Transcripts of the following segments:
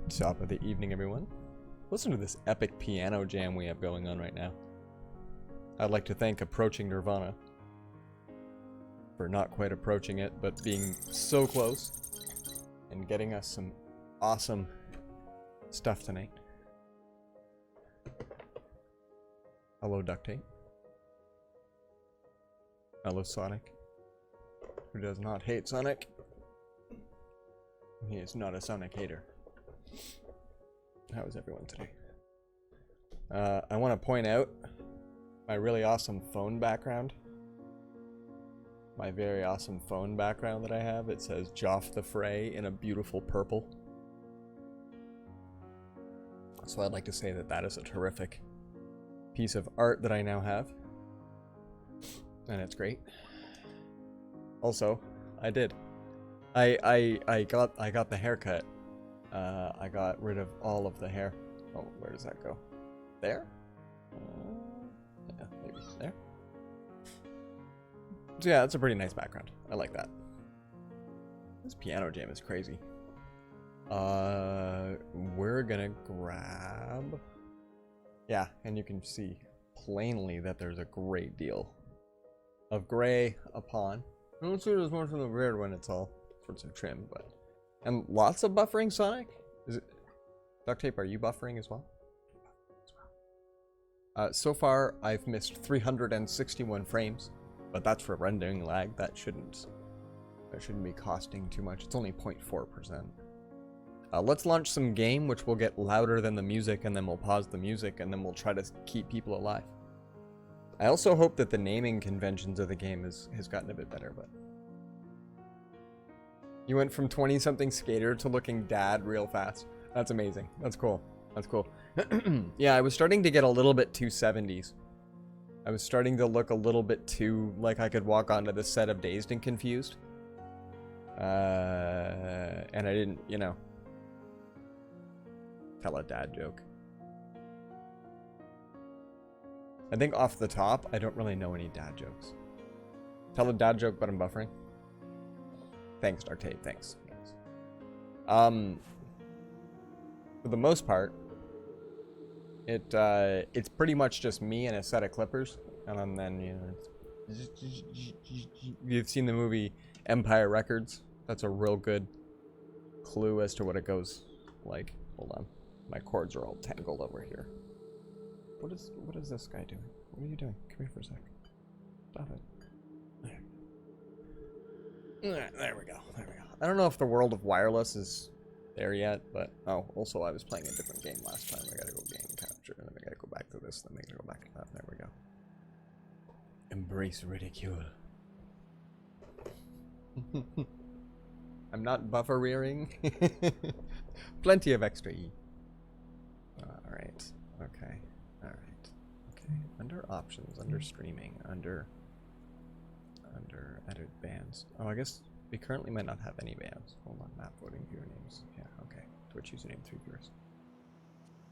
Top of the evening, everyone. Listen to this epic piano jam we have going on right now. I'd like to thank Approaching Nirvana for not quite approaching it, but being so close and getting us some awesome stuff tonight. Hello, Duct Tape. Hello, Sonic. Who does not hate Sonic? He is not a Sonic hater. How is everyone today? I want to point out my really awesome phone background. My very awesome phone background that I have. It says Joff the Fray in a beautiful purple. So I'd like to say that that is a terrific piece of art that I now have. And it's great. Also, I did. I got the haircut. I got rid of all of the hair. Oh, where does that go? There? Yeah, maybe there. So yeah, that's a pretty nice background. I like that. This piano jam is crazy. We're gonna grab... Yeah, and you can see plainly that there's a great deal of gray upon. I don't see there's more from the rear when it's all sorts of trim, but... And lots of buffering, Sonic? Is it... Duct Tape, are you buffering as well? So far, I've missed 361 frames, but that's for rendering lag. That shouldn't be costing too much. It's only 0.4%. Let's launch some game, which will get louder than the music, and then we'll pause the music, and then we'll try to keep people alive. I also hope that the naming conventions of the game has gotten a bit better, but... You went from 20-something skater to looking dad real fast. That's amazing. That's cool. That's cool. Yeah, I was starting to get a little bit too 70s. I was starting to look a little bit too like I could walk onto the set of Dazed and Confused. And I didn't, you know, tell a dad joke. I think off the top, I don't really know any dad jokes. Tell a dad joke, but I'm buffering. Thanks, Dark Tape. Thanks. For the most part, it's pretty much just me and a set of clippers, and then you know, you've seen the movie Empire Records. That's a real good clue as to what it goes like. Hold on, my cords are all tangled over here. What is this guy doing? What are you doing? Come here for a sec. Stop it. There we go. There we go. I don't know if the world of wireless is there yet, but... Oh, also I was playing a different game last time. I gotta go game capture, and then I gotta go back to this, then I gotta go back to that. There we go. Embrace ridicule. I'm not buffer rearing. Plenty of extra E. Alright. Okay. Alright. Okay. Under options, under streaming, under edit bands. Oh, I guess we currently might not have any bands. Hold on, map voting viewer names. Yeah, okay. Twitch username 3 viewers.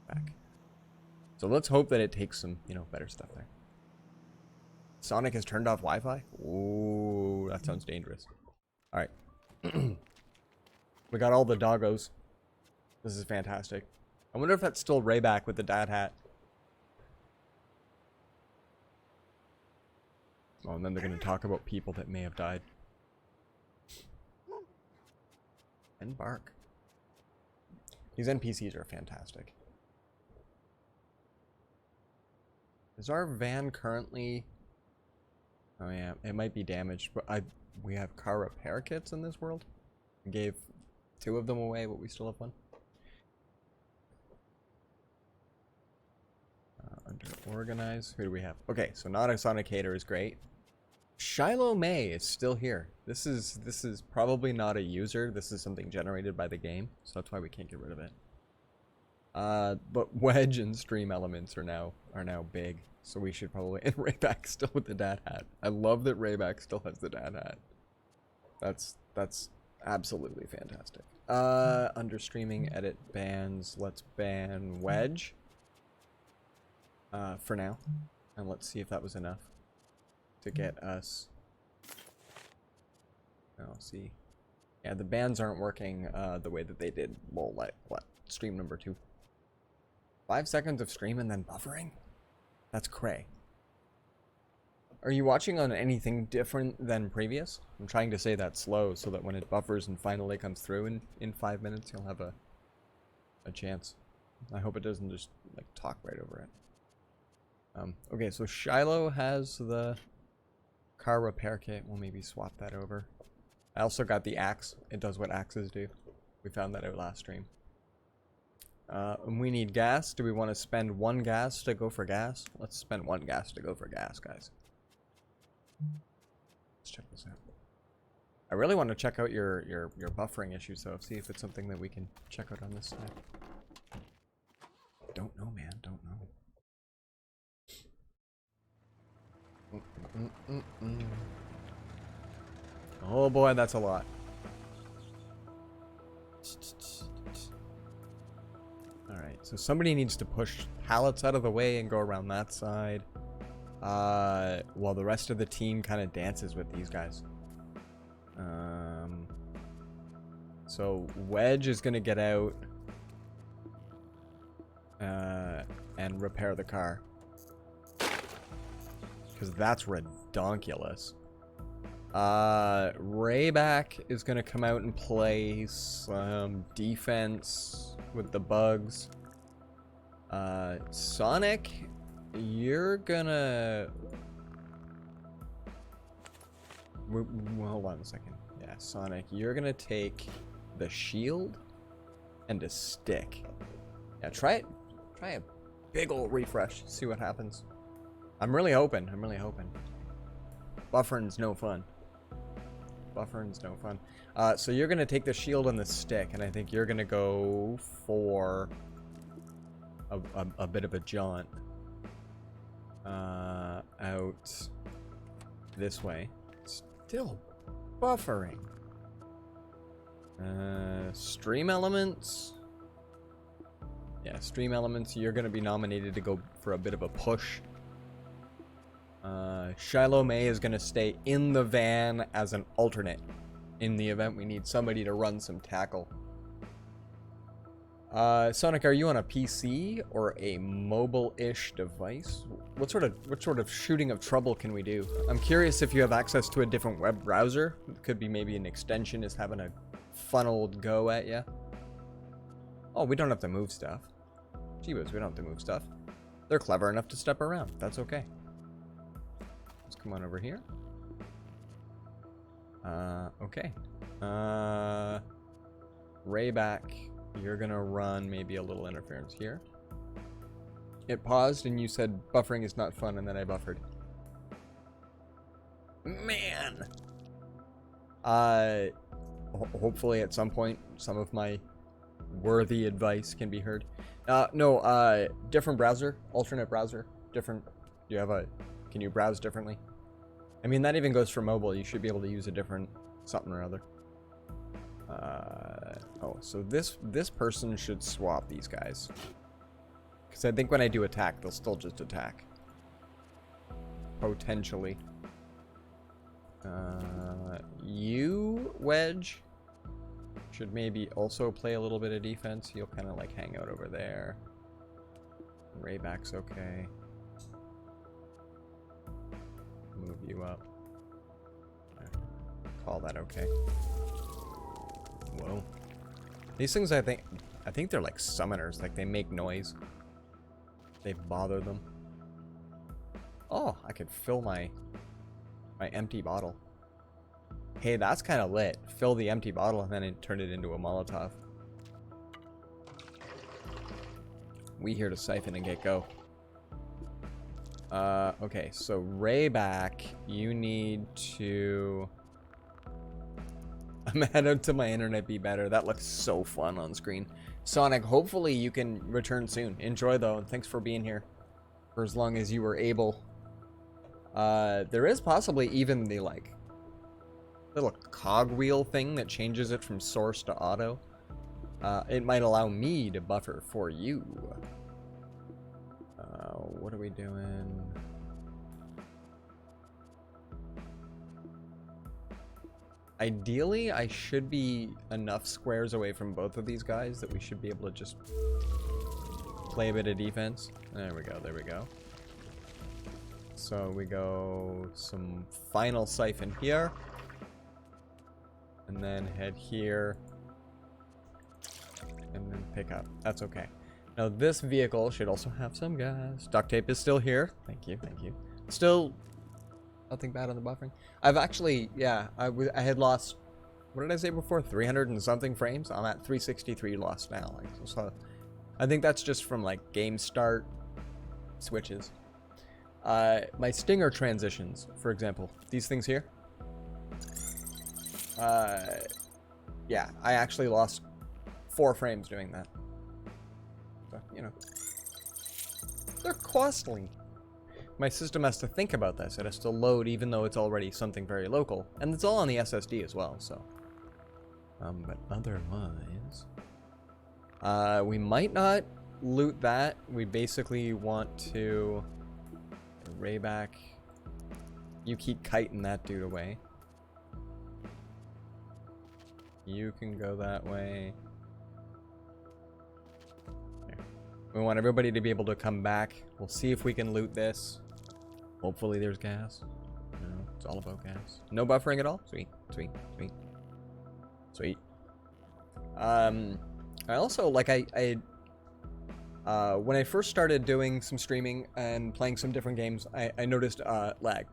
Back. So let's hope that it takes some, you know, better stuff there. Sonic has turned off Wi-Fi? Ooh, that sounds dangerous. Alright. We got all the doggos. This is fantastic. I wonder if that's still Rayback with the dad hat. Oh, and then they're going to talk about people that may have died. And bark. These NPCs are fantastic. Is our van currently... Oh yeah, it might be damaged, but we have car repair kits in this world. We gave 2 of them away, but we still have 1. Under organize, who do we have? Okay, so not a Sonic hater is great. Shiloh May is still here. This is probably not a user. This is something generated by the game, so that's why we can't get rid of it. But Wedge and Stream Elements are now big, so we should probably... And Rayback still with the dad hat. I love that Rayback still has the dad hat. That's absolutely fantastic. Under streaming, edit bans. Let's ban Wedge. For now, and let's see if that was enough to get us. Oh, see, yeah, the bands aren't working the way that they did. Well, like what stream number 2. 5 seconds of stream and then buffering? That's cray. Are you watching on anything different than previous? I'm trying to say that slow so that when it buffers and finally comes through in 5 minutes, you'll have a chance. I hope it doesn't just like talk right over it. Okay, so Shiloh has the car repair kit. We'll maybe swap that over. I also got the axe. It does what axes do. We found that out last stream. And we need gas. Do we want to spend 1 gas to go for gas? Let's spend 1 gas to go for gas, guys. Let's check this out. I really want to check out your buffering issues, though. See if it's something that we can check out on this side. Don't know, man. Don't know. Oh boy, that's a lot. Alright, so somebody needs to push pallets out of the way and go around that side. While the rest of the team kind of dances with these guys. So Wedge is gonna get out and repair the car. Because that's redonkulous. Rayback is gonna come out and play some defense with the bugs. Sonic, you're gonna... Well, hold on a second. Yeah, Sonic, you're gonna take the shield and a stick. Yeah, try it. Try a big ol' refresh. See what happens. I'm really hoping. Buffering's no fun. So you're gonna take the shield and the stick, and I think you're gonna go for a bit of a jaunt out this way. Still buffering. Stream elements. Yeah, stream elements. You're gonna be nominated to go for a bit of a push. Shiloh May is gonna stay in the van as an alternate in the event we need somebody to run some tackle. Sonic, are you on a PC or a mobile-ish device? What sort of shooting of trouble can we do? I'm curious if you have access to a different web browser. It could be maybe an extension is having a funneled go at you. Oh, we don't have to move stuff. Gee whiz, we don't have to move stuff. They're clever enough to step around. That's okay. Let's come on over here. Okay. Rayback, you're gonna run maybe a little interference here. It paused and you said buffering is not fun, and then I buffered. Man! Hopefully at some point some of my worthy advice can be heard. No, different browser, alternate browser, different. You have a, can you browse differently? I mean, that even goes for mobile. You should be able to use a different something or other. Oh, so this person should swap these guys. Because I think when I do attack, they'll still just attack. Potentially. You, Wedge, should maybe also play a little bit of defense. You'll kind of like hang out over there. Rayback's okay. Move you up. Call that okay. Whoa. These things, I think they're like summoners. Like, they make noise. They bother them. Oh, I could fill my empty bottle. Hey, that's kind of lit. Fill the empty bottle and then turn it into a Molotov. We here to siphon and get go. Okay, so Rayback, you need to... I'm headed to my internet be better. That looks so fun on screen. Sonic, hopefully you can return soon. Enjoy though, and thanks for being here for as long as you were able. There is possibly even the like little cogwheel thing that changes it from source to auto. It might allow me to buffer for you. What are we doing? Ideally, I should be enough squares away from both of these guys that we should be able to just play a bit of defense. There we go, there we go. So we go some final siphon here. And then head here. And then pick up. That's okay. Now this vehicle should also have some gas. Duct tape is still here. Thank you, thank you. Still nothing bad on the buffering. I've actually, yeah, I had lost, what did I say before? 300 and something frames? I'm at 363 lost now. Like, so I think that's just from like game start switches. My stinger transitions, for example, these things here. Yeah, I actually lost 4 frames doing that. So, you know, they're costly. My system has to think about this. It has to load even though it's already something very local. And it's all on the SSD as well, so. But otherwise, we might not loot that. We basically want to array back. You keep kiting that dude away. You can go that way. There. We want everybody to be able to come back. We'll see if we can loot this. Hopefully there's gas. No, it's all about gas. No buffering at all? Sweet, sweet, sweet. Sweet. I also, like, when I first started doing some streaming and playing some different games, I noticed lag.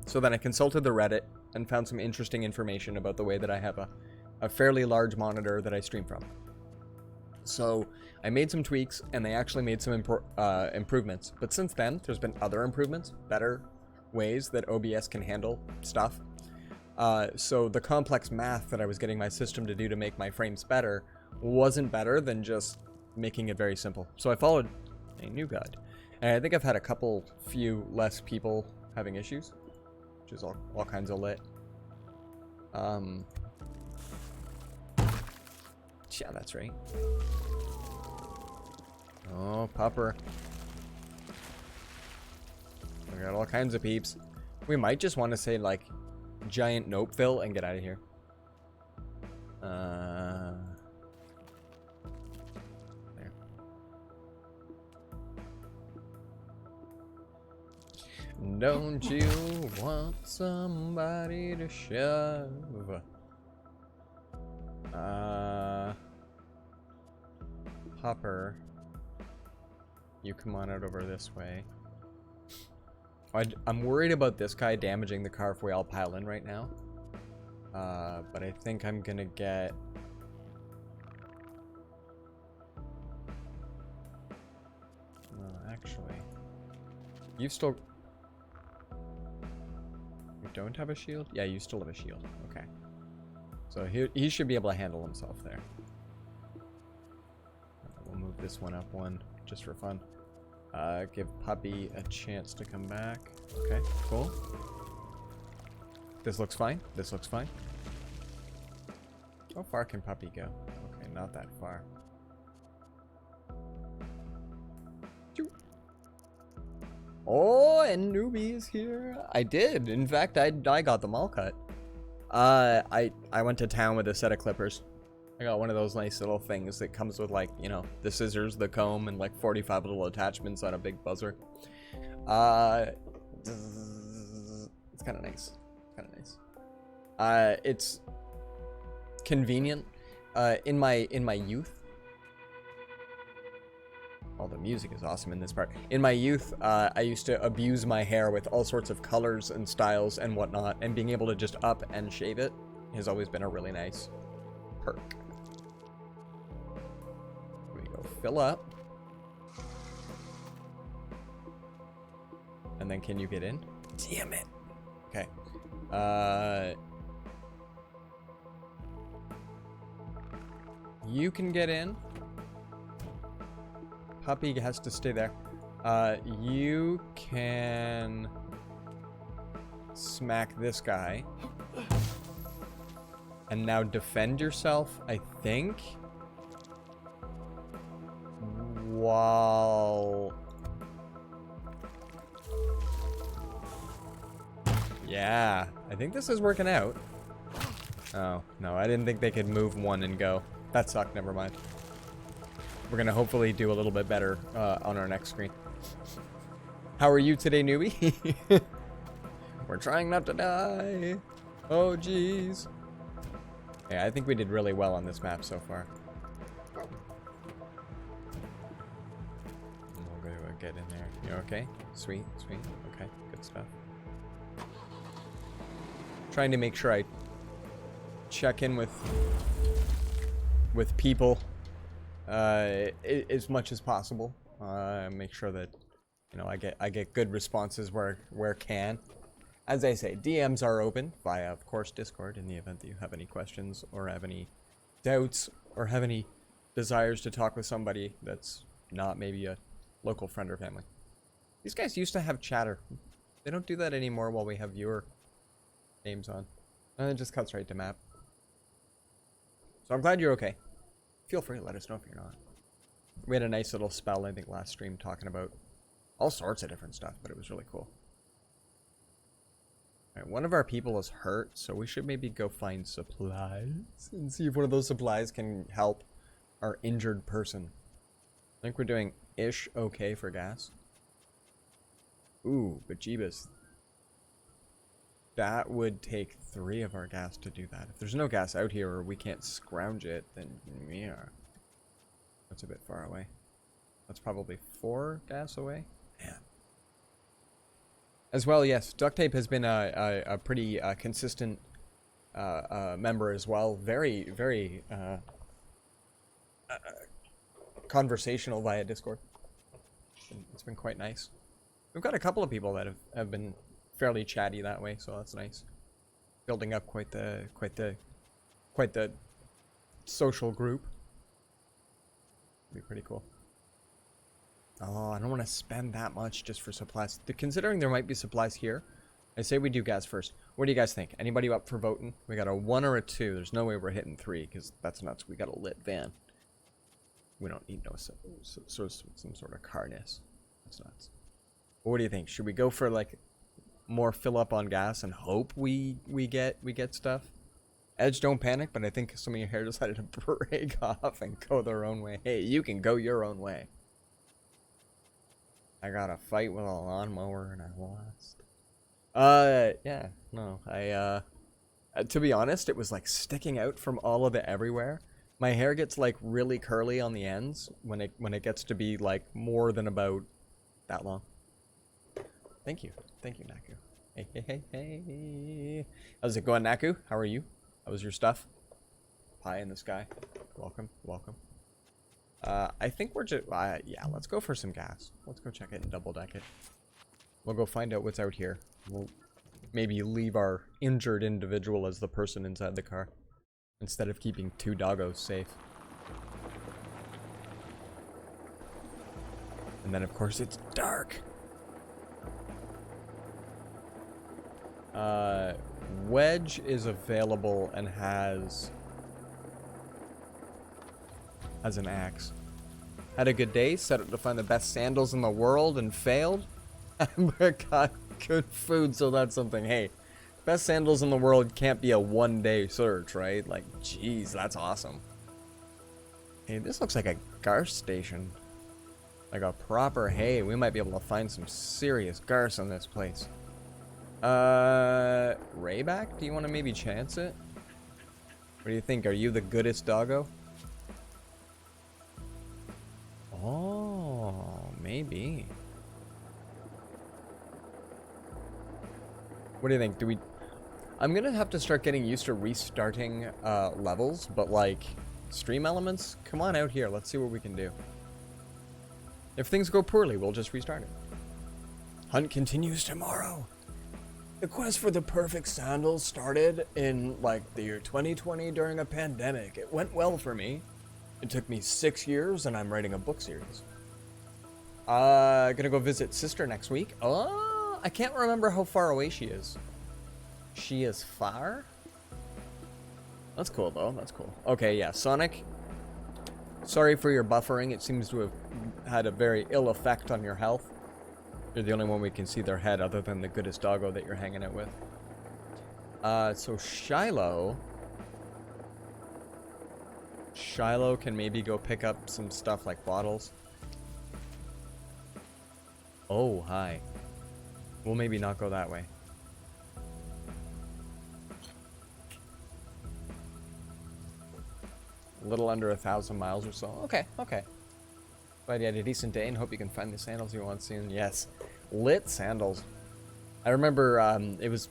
So then I consulted the Reddit and found some interesting information about the way that I have a fairly large monitor that I stream from. So I made some tweaks, and they actually made some improvements. But since then, there's been other improvements, better ways that OBS can handle stuff. So the complex math that I was getting my system to do to make my frames better wasn't better than just making it very simple. So I followed a new guide. And I think I've had a few less people having issues, which is all kinds of lit. Yeah, that's right. Oh, Pupper. We got all kinds of peeps. We might just want to say, like, giant nopeville and get out of here. There. Don't you want somebody to shove? Hopper, you come on out over this way. I'm worried about this guy damaging the car if we all pile in right now. But I think I'm gonna get... No, actually... You still... You don't have a shield? Yeah, you still have a shield. Okay. So he should be able to handle himself there. We'll move this one up one, just for fun. Give Puppy a chance to come back. Okay, cool. This looks fine. This looks fine. How far can Puppy go? Okay, not that far. Oh, and Newbie is here. I did. In fact, I got them all cut. I went to town with a set of clippers. I got one of those nice little things that comes with, like, you know, the scissors, the comb, and like 45 little attachments on a big buzzer. It's kind of nice. Kind of nice. It's convenient. In my youth. Oh, the music is awesome in this part. In my youth, I used to abuse my hair with all sorts of colors and styles and whatnot, and being able to just up and shave it has always been a really nice perk. Here we go, fill up. And then can you get in? Damn it. Okay. You can get in. Puppy has to stay there. You can smack this guy. And now defend yourself, I think. While... Yeah, I think this is working out. Oh, no, I didn't think they could move one and go. That sucked, never mind. We're gonna hopefully do a little bit better on our next screen. How are you today, newbie? We're trying not to die. Oh, jeez. Yeah, I think we did really well on this map so far. We'll go get in there. You okay? Sweet, sweet. Okay, good stuff. Trying to make sure I check in with people as much as possible. Make sure that I get good responses where can. As I say, DMs are open via, of course, Discord in the event that you have any questions or have any doubts or have any desires to talk with somebody that's not maybe a local friend or family. These guys used to have chatter. They don't do that anymore while we have viewer names on. And it just cuts right to map. So I'm glad you're okay. Feel free to let us know if you're not. We had a nice little spell, I think, last stream talking about all sorts of different stuff, but it was really cool. Alright, one of our people is hurt, so we should maybe go find supplies and see if one of those supplies can help our injured person. I think we're doing ish okay for gas. Ooh, bejeebus. That would take 3 of our gas to do that. If there's no gas out here or we can't scrounge it, then yeah. That's a bit far away. That's probably 4 gas away. Yeah. As well, yes, duct tape has been a pretty consistent member as well. Very, very conversational via Discord. It's been quite nice. We've got a couple of people that have been fairly chatty that way, so that's nice. Building up quite the social group. Be pretty cool. Oh, I don't want to spend that much just for supplies. Considering there might be supplies here, I say we do gas first. What do you guys think? Anybody up for voting? We got a 1 or a 2. There's no way we're hitting 3 because that's nuts. We got a lit van. We don't need some sort of carness. That's nuts. What do you think? Should we go for like more fill up on gas and hope we get stuff? Edge, don't panic, but I think some of your hair decided to break off and go their own way. Hey, you can go your own way. I got a fight with a lawnmower and I lost. Yeah, no, to be honest, it was like sticking out from all of it everywhere. My hair gets like really curly on the ends when it gets to be like more than about that long. Thank you, Naku. Hey. How's it going, Naku? How are you? How was your stuff? Pie in the sky. Welcome. I think we're just, yeah, let's go for some gas. Let's go check it and double deck it. We'll go find out what's out here. We'll maybe leave our injured individual as the person inside the car, instead of keeping 2 doggos safe. And then, of course, it's dark. Wedge is available and has an axe. Had a good day, set out to find the best sandals in the world and failed. But got good food, so that's something. Hey, best sandals in the world can't be a 1-day search, right? Like, jeez, that's awesome. Hey, this looks like a garth station. Like a proper, hey, we might be able to find some serious garths in this place. Rayback, do you want to maybe chance it? What do you think? Are you the goodest doggo? Oh, maybe. What do you think? I'm gonna have to start getting used to restarting levels, but like stream elements, come on out here. Let's see what we can do. If things go poorly, we'll just restart it. Hunt continues tomorrow. The quest for the perfect sandals started in like the year 2020 during a pandemic. It went well for me. It took me 6 years and I'm writing a book series. Gonna go visit sister next week. Oh, I can't remember how far away she is. She is far? That's cool though, that's cool. Okay, yeah, Sonic. Sorry for your buffering. It seems to have had a very ill effect on your health. You're the only one we can see their head other than the goodest doggo that you're hanging out with. So Shiloh Shiloh can maybe go pick up some stuff like bottles. Oh, hi. We'll maybe not go that way. A little under 1,000 miles or so. Okay, okay. Glad you had a decent day and hope you can find the sandals you want soon. Yes. Lit sandals. I remember it's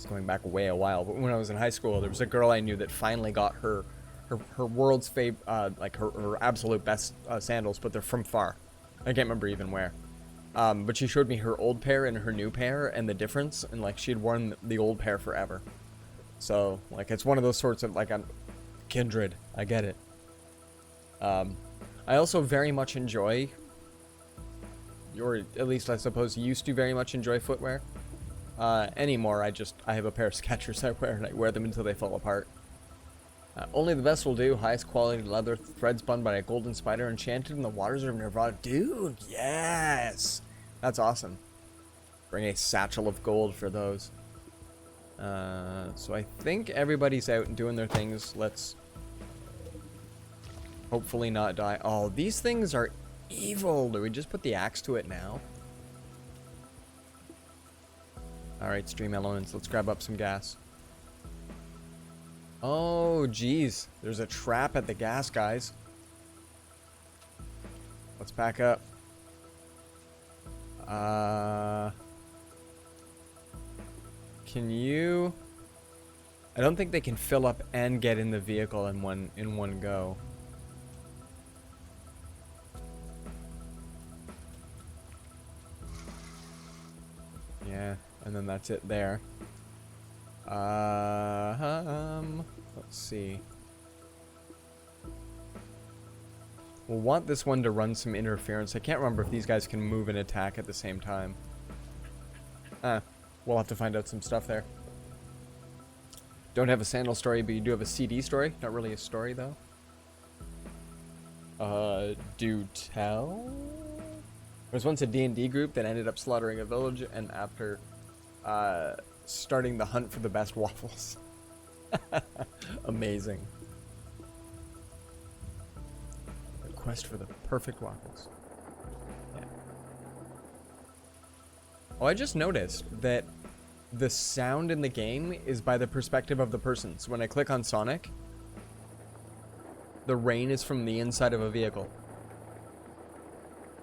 going back way a while, but when I was in high school, there was a girl I knew that finally got her world's like her absolute best sandals, but they're from far. I can't remember even where. But she showed me her old pair and her new pair and the difference, and like she had worn the old pair forever. So like it's one of those sorts of like I'm kindred. I get it. I also very much enjoy, or at least I suppose used to very much enjoy footwear. Anymore, I have a pair of Skechers I wear and I wear them until they fall apart. Only the best will do. Highest quality leather, thread spun by a golden spider, enchanted in the waters of Nirvana. Dude, yes! That's awesome. Bring a satchel of gold for those. So I think everybody's out and doing their things. Let's hopefully not die. Oh, these things are evil. Do we just put the axe to it now? Alright, stream elements. Let's grab up some gas. Oh, geez. There's a trap at the gas, guys. Let's back up. Can you... I don't think they can fill up and get in the vehicle in one go. Yeah, and then that's it there. Let's see. We'll want this one to run some interference. I can't remember if these guys can move and attack at the same time. We'll have to find out some stuff there. Don't have a sandal story, but you do have a CD story. Not really a story, though. Do tell? There was once a D&D group that ended up slaughtering a village, and after, starting the hunt for the best waffles. Amazing. The quest for the perfect waffles. Yeah. Oh, I just noticed that the sound in the game is by the perspective of the person. So when I click on Sonic, the rain is from the inside of a vehicle.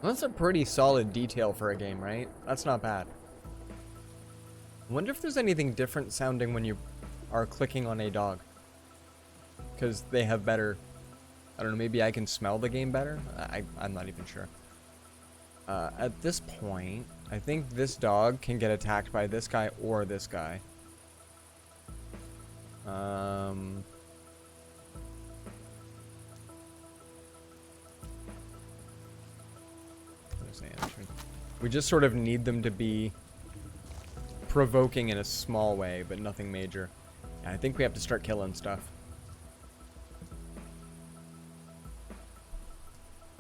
Well, that's a pretty solid detail for a game, right? That's not bad. I wonder if there's anything different sounding when you are clicking on a dog. Because they have better... I don't know, maybe I can smell the game better? I'm not even sure. At this point, I think this dog can get attacked by this guy or this guy. We just sort of need them to be provoking in a small way, but nothing major. Yeah, I think we have to start killing stuff.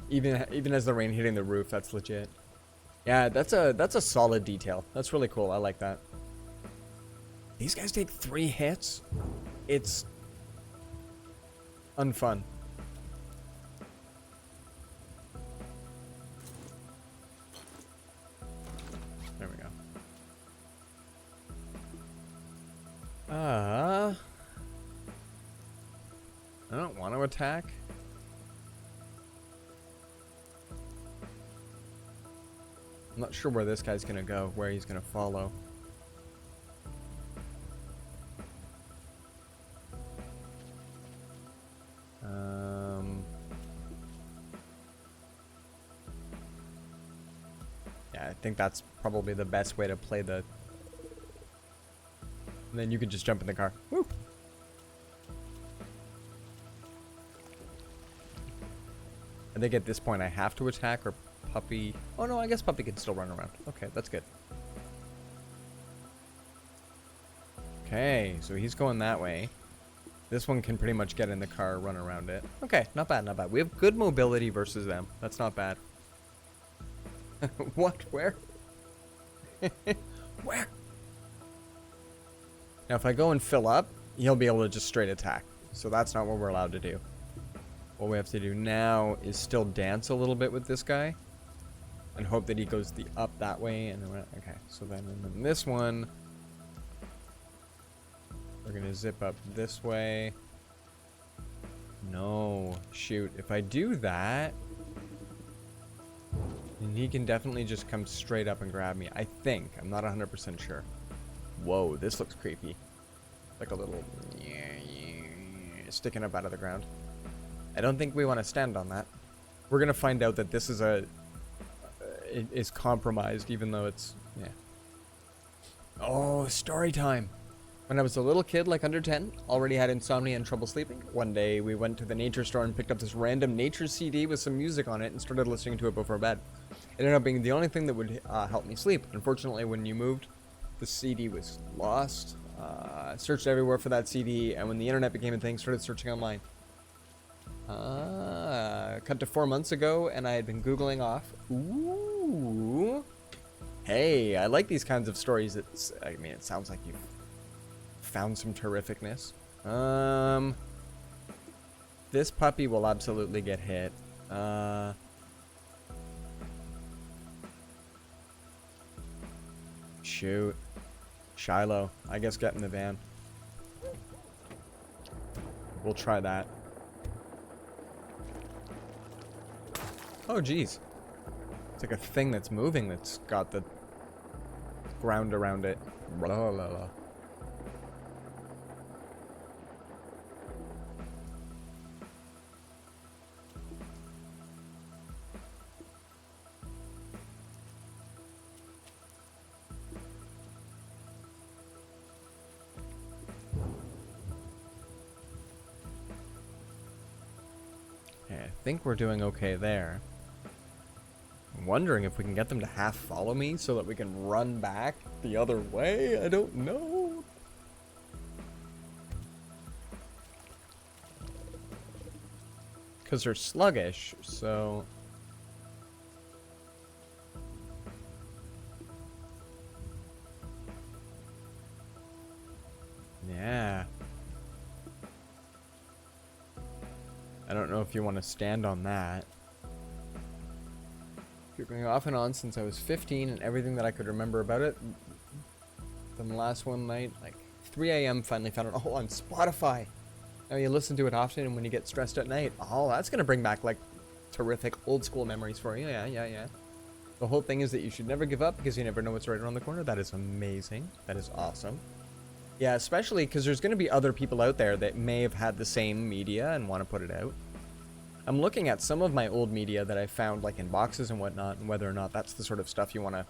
Even as the rain hitting the roof, that's legit. Yeah, that's a solid detail. That's really cool. I like that. These guys take 3 hits. It's unfun. There we go. I don't want to attack. I'm not sure where this guy's gonna go, where he's gonna follow. Yeah, I think that's probably the best way to play the... And then you could just jump in the car. Woo! I think at this point I have to attack, or Puppy... Oh no, I guess Puppy can still run around. Okay, that's good. Okay, so he's going that way. This one can pretty much get in the car, run around it. Okay, not bad, not bad. We have good mobility versus them. That's not bad. What? Where? Where? Now, if I go and fill up, he'll be able to just straight attack. So that's not what we're allowed to do. What we have to do now is still dance a little bit with this guy. And hope that he goes up that way. And then okay, so then in this one, we're going to zip up this way. No, shoot. If I do that, then he can definitely just come straight up and grab me. I think. I'm not 100% sure. Whoa, this looks creepy. Like a little sticking up out of the ground. I don't think we want to stand on that. We're going to find out that this is is compromised, even though it's, yeah. Oh, story time. When I was a little kid, like under 10, already had insomnia and trouble sleeping. One day, we went to the nature store and picked up this random nature CD with some music on it and started listening to it before bed. It ended up being the only thing that would help me sleep. Unfortunately, when you moved, the CD was lost. I searched everywhere for that CD, and when the internet became a thing, started searching online. Cut to 4 months ago, and I had been Googling off. Ooh. Hey, I like these kinds of stories. I mean, it sounds like you've found some terrificness. This puppy will absolutely get hit. Shoot. Shiloh. I guess get in the van. We'll try that. Oh, geez. It's like a thing that's moving that's got the ground around it. Blah, blah, blah. Okay, I think we're doing okay there. I'm wondering if we can get them to half follow me so that we can run back the other way. I don't know. Because they're sluggish, so... Yeah. I don't know if you want to stand on that. You're going off and on since I was 15 and everything that I could remember about it. Then the last one night, like 3 a.m. finally found it all on Spotify. Now you listen to it often and when you get stressed at night, oh, that's going to bring back like terrific old school memories for you. Yeah. The whole thing is that you should never give up because you never know what's right around the corner. That is amazing. That is awesome. Yeah, especially because there's going to be other people out there that may have had the same media and want to put it out. I'm looking at some of my old media that I found like in boxes and whatnot, and whether or not that's the sort of stuff you want to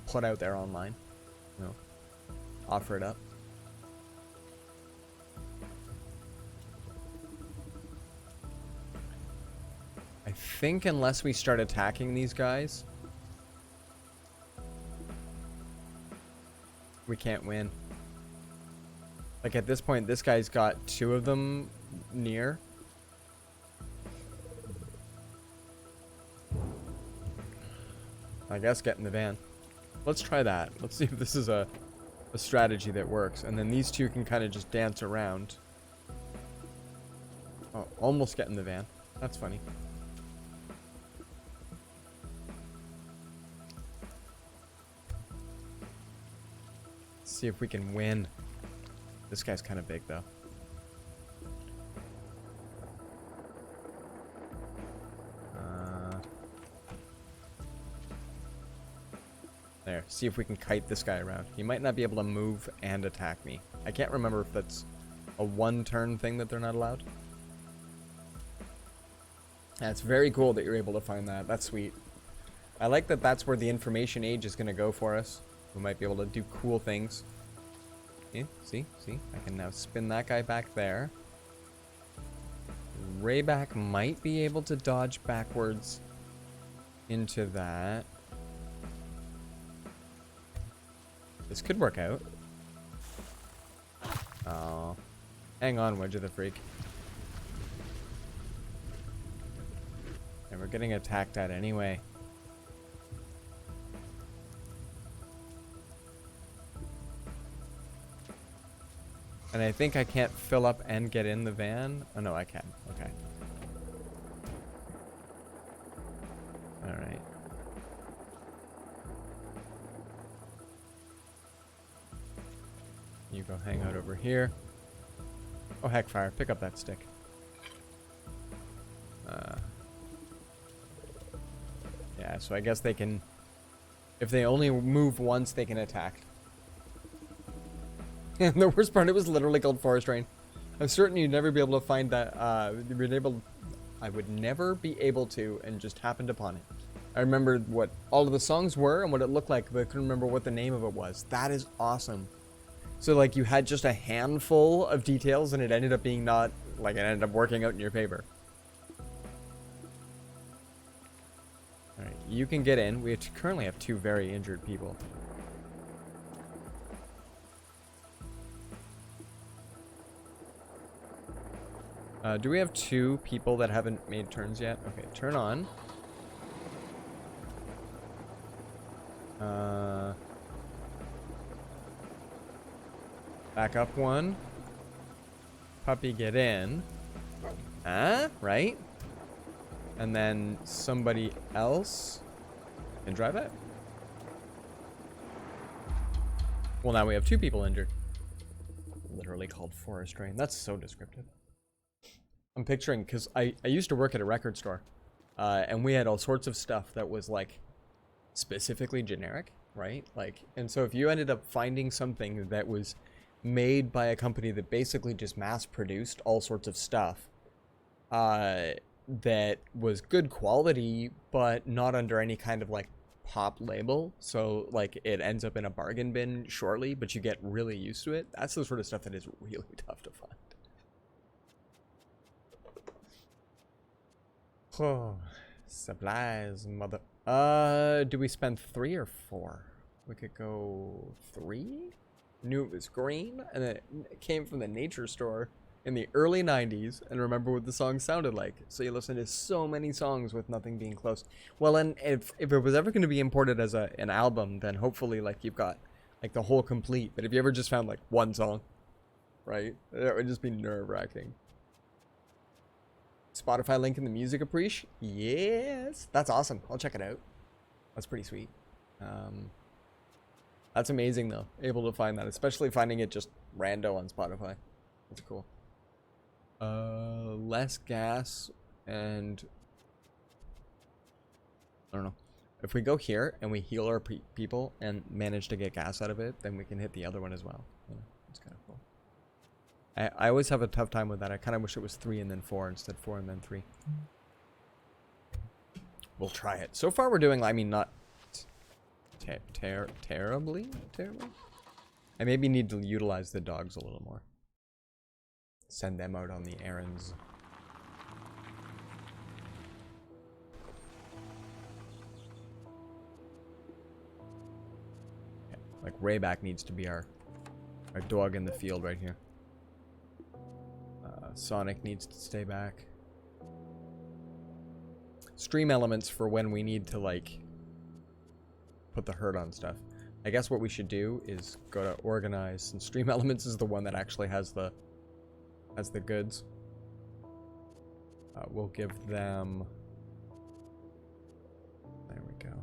put out there online. You know, offer it up. I think unless we start attacking these guys, we can't win. Like at this point, this guy's got 2 of them near. I guess get in the van. Let's try that. Let's see if this is a strategy that works. And then these 2 can kind of just dance around. Oh, almost get in the van. That's funny. Let's see if we can win. This guy's kind of big, though. There. See if we can kite this guy around. He might not be able to move and attack me. I can't remember if that's a 1-turn thing that they're not allowed. That's very cool that you're able to find that. That's sweet. I like that that's where the information age is going to go for us. We might be able to do cool things. Yeah, see? I can now spin that guy back there. Rayback might be able to dodge backwards into that. This could work out. Oh. Hang on, Wedge of the Freak. And we're getting attacked at anyway. And I think I can't fill up and get in the van. Oh no, I can. Okay. you go hang out over here. Oh, heck, fire. Pick up that stick. Yeah, so I guess they can... If they only move once, they can attack. And the worst part, it was literally called Forest Rain. I'm certain you'd never be able to find that. I would never be able to, and just happened upon it. I remembered what all of the songs were and what it looked like, but I couldn't remember what the name of it was. That is awesome. So, like, you had just a handful of details, and it ended up being not... Like, it ended up working out in your favor. Alright, you can get in. We currently have 2 very injured people. Do we have 2 people that haven't made turns yet? Okay, turn on. Back up 1. Puppy, get in. Right? And then somebody else can drive it. Well, now we have 2 people injured. Literally called Forest Rain. That's so descriptive. I'm picturing, because I used to work at a record store. And we had all sorts of stuff that was, like, specifically generic, right? Like, and so if you ended up finding something that was made by a company that basically just mass-produced all sorts of stuff, that was good quality, but not under any kind of, like, pop label, so, like, it ends up in a bargain bin shortly, but you get really used to it, that's the sort of stuff that is really tough to find. Oh, supplies, mother... do we spend 3 or 4? We could go 3? Knew it was green, and it came from the nature store in the early 90s, and remember what the song sounded like. So you listen to so many songs with nothing being close. Well, and if it was ever going to be imported as an album, then hopefully, like, you've got, like, the whole complete. But if you ever just found, like, 1 song, right? That would just be nerve-wracking. Spotify link in the music appreciation? Yes! That's awesome. I'll check it out. That's pretty sweet. That's amazing, though. Able to find that. Especially finding it just rando on Spotify. That's cool. Less gas and... I don't know. If we go here and we heal our people and manage to get gas out of it, then we can hit the other one as well. Yeah, it's kind of cool. I always have a tough time with that. I kind of wish it was 3 and then 4 instead of 4 and then 3. We'll try it. So far we're doing, I mean, not terribly. I maybe need to utilize the dogs a little more. Send them out on the errands. Okay. Like, Rayback needs to be our dog in the field right here. Sonic needs to stay back. Stream elements for when we need to, like, put the hurt on stuff. I guess what we should do is go to organize, and stream elements is the one that actually has the goods. We'll give them... There we go.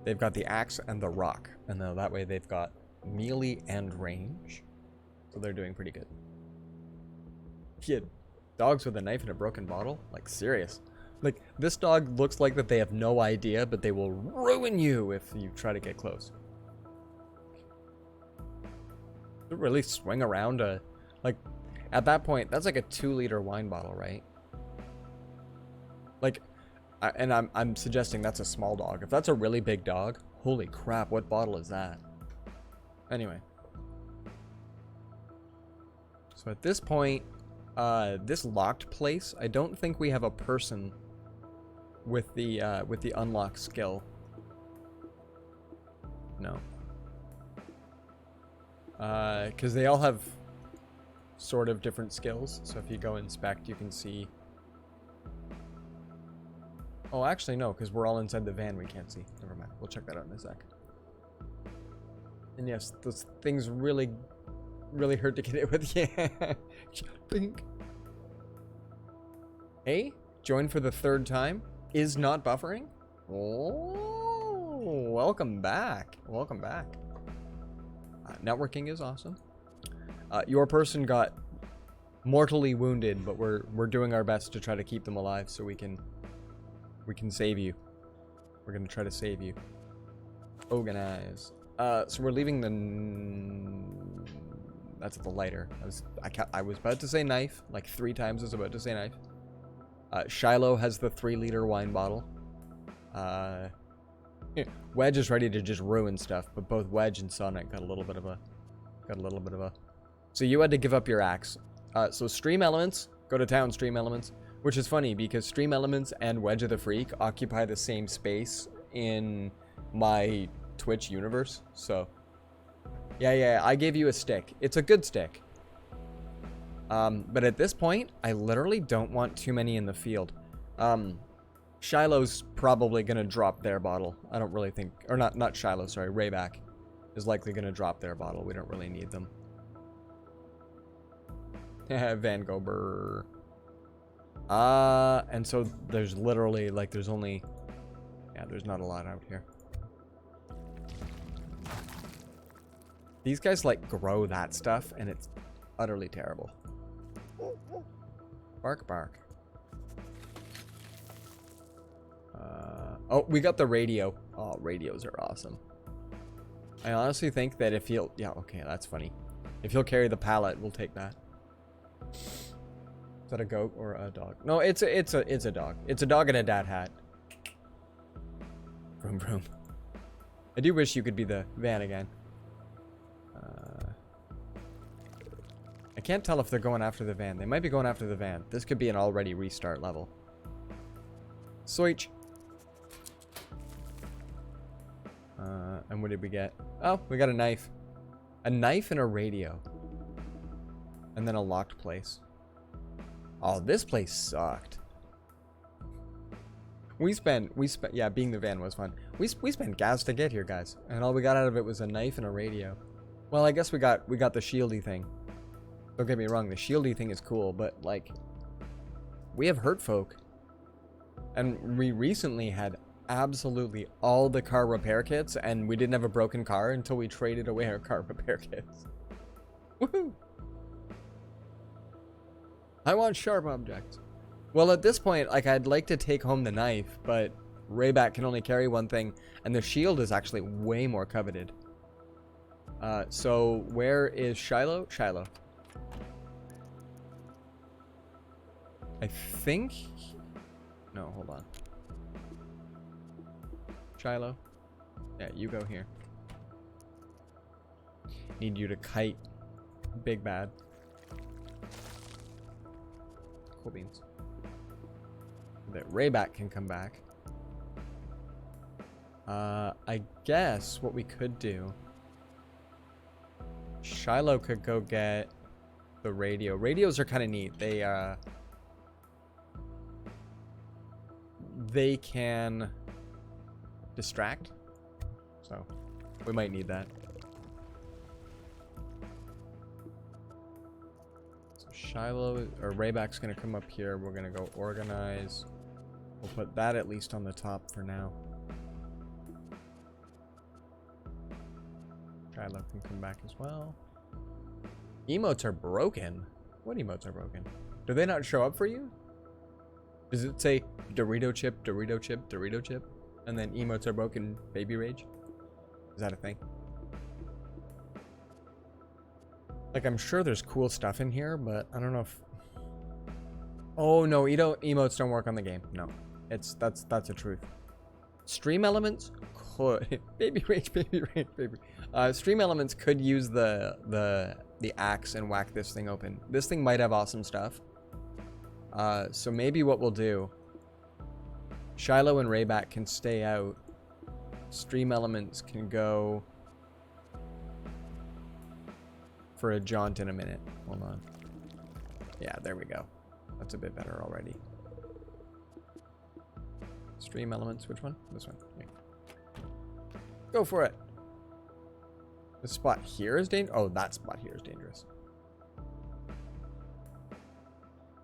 They've got the axe and the rock, and now that way they've got melee and range. So they're doing pretty good. Yeah, dogs with a knife and a broken bottle? Like, serious. Like, this dog looks like that they have no idea, but they will ruin you if you try to get close. Does it really swing around a... Like, at that point, that's like a 2-liter wine bottle, right? Like, and I'm suggesting that's a small dog. If that's a really big dog, holy crap, what bottle is that? Anyway. So at this point, this locked place, I don't think we have a person with the unlock skill. No. Because they all have sort of different skills. So if you go inspect, you can see... Oh, actually, no, because we're all inside the van, we can't see. Never mind. We'll check that out in a sec. And yes, those things really hurt to get hit with. Yeah. Blink. Hey, join for the 3rd time. Is not buffering? Oh, welcome back. Welcome back. Networking is awesome. Your person got mortally wounded, but we're doing our best to try to keep them alive so we can save you. We're gonna try to save you. Organize. So we're leaving the. That's the lighter. I was about to say knife like 3 times. I was about to say knife. Shiloh has the 3-liter wine bottle. Wedge is ready to just ruin stuff, but both Wedge and Sonic got a little bit of a. So you had to give up your axe. So Stream Elements, go to town, Stream Elements. Which is funny because Stream Elements and Wedge of the Freak occupy the same space in my Twitch universe. So, yeah, I gave you a stick. It's a good stick. But at this point, I literally don't want too many in the field. Shiloh's probably going to drop their bottle. I don't really think, or not Shiloh, sorry, Rayback is likely going to drop their bottle. We don't really need them. Van Gogh. And so there's literally, like, there's only, yeah, there's not a lot out here. These guys, like, grow that stuff, and it's utterly terrible. Bark, bark. Oh, we got the radio. Oh, radios are awesome. I honestly think that if he'll, yeah, okay, that's funny. If he'll carry the pallet, we'll take that. Is that a goat or a dog? No, it's a dog. It's a dog in a dad hat. Vroom vroom. I do wish you could be the van again. I can't tell if they're going after the van. They might be going after the van. This could be an already restart level. Switch. And what did we get? Oh, we got a knife. A knife and a radio. And then a locked place. Oh, this place sucked. We spent, yeah, being the van was fun. We spent gas to get here, guys. And all we got out of it was a knife and a radio. Well, I guess we got the shieldy thing. Don't get me wrong, the shieldy thing is cool, but, like, we have hurt folk. And we recently had absolutely all the car repair kits, and we didn't have a broken car until we traded away our car repair kits. Woohoo! I want sharp objects. Well, at this point, like, I'd like to take home the knife, but Rayback can only carry one thing, and the shield is actually way more coveted. So where is Shiloh? Shiloh. I think... No, hold on. Shiloh? Yeah, you go here. Need you to kite Big Bad. Cool beans. That Rayback can come back. I guess what we could do... Shiloh could go get the radio. Radios are kind of neat. They can distract. So, we might need that. So Shiloh, or Rayback's going to come up here. We're going to go organize. We'll put that at least on the top for now. Shiloh can come back as well. Emotes are broken? What emotes are broken? Do they not show up for you? Does it say Dorito chip, Dorito chip, Dorito chip? And then emotes are broken, baby rage? Is that a thing? Like, I'm sure there's cool stuff in here, but I don't know if... Oh, no, emotes don't work on the game. No. That's a truth. Stream Elements could... baby rage, baby rage, baby... Stream Elements could use the axe and whack this thing open. This thing might have awesome stuff. So maybe what we'll do... Shiloh and Rayback can stay out. Stream Elements can go... for a jaunt in a minute. Hold on. Yeah, there we go. That's a bit better already. Stream Elements, which one? This one. Yeah. Go for it. This spot here is dangerous. Oh, that spot here is dangerous.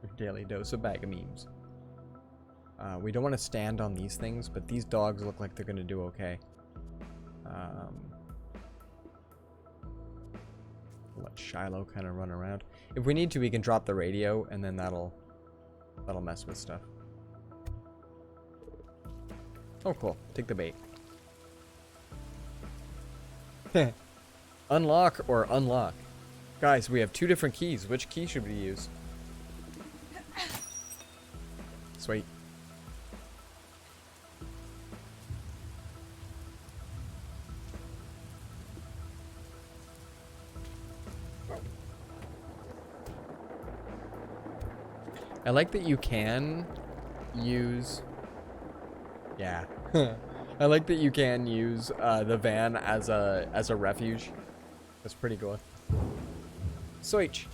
Your daily dose of bag of memes. We don't want to stand on these things, but these dogs look like they're going to do okay. Let Shiloh kind of run around. If we need to, we can drop the radio, and then that'll mess with stuff. Oh, cool. Take the bait. Unlock or unlock. Guys, we have 2 different keys. Which key should we use? Sweet. I like that you can use... Yeah. I like that you can use the van as a refuge. That's pretty cool. Switch.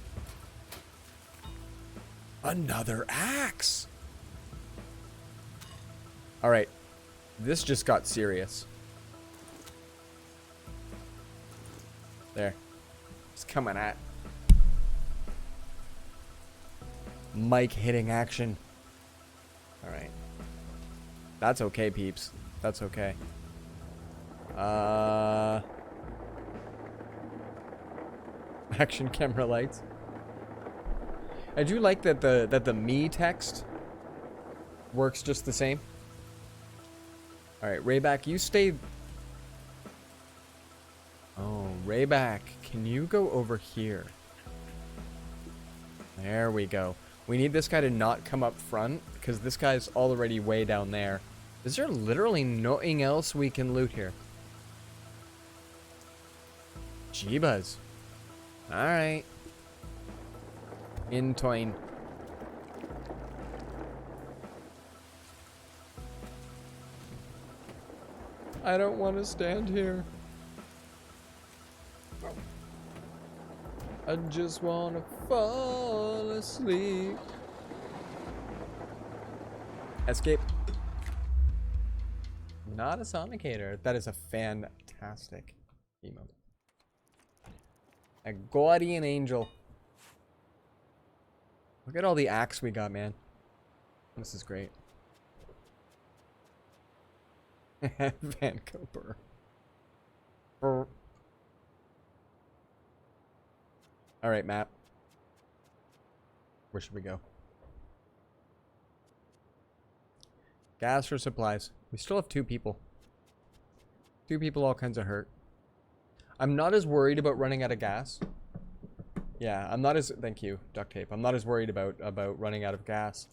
Another axe. All right. This just got serious. There. It's coming at. Mic hitting action. All right. That's okay, peeps. That's okay. Action camera lights. I do like that the me text works just the same. All right, Rayback, you stay. Oh, Rayback, can you go over here? There we go. We need this guy to not come up front, because this guy's already way down there. Is there literally nothing else we can loot here? Jeebuzz. Alright. In toin. I don't want to stand here. I just want to fall asleep. Escape. Not a Sonicator. That is a fantastic emote. A guardian angel. Look at all the axe we got, man. This is great. Vancouver. Alright, map. Where should we go? Gas or supplies? We still have 2 people. 2 people all kinds of hurt. I'm not as worried about running out of gas. Yeah, I'm not as... Thank you, duct tape. I'm not as worried about running out of gas.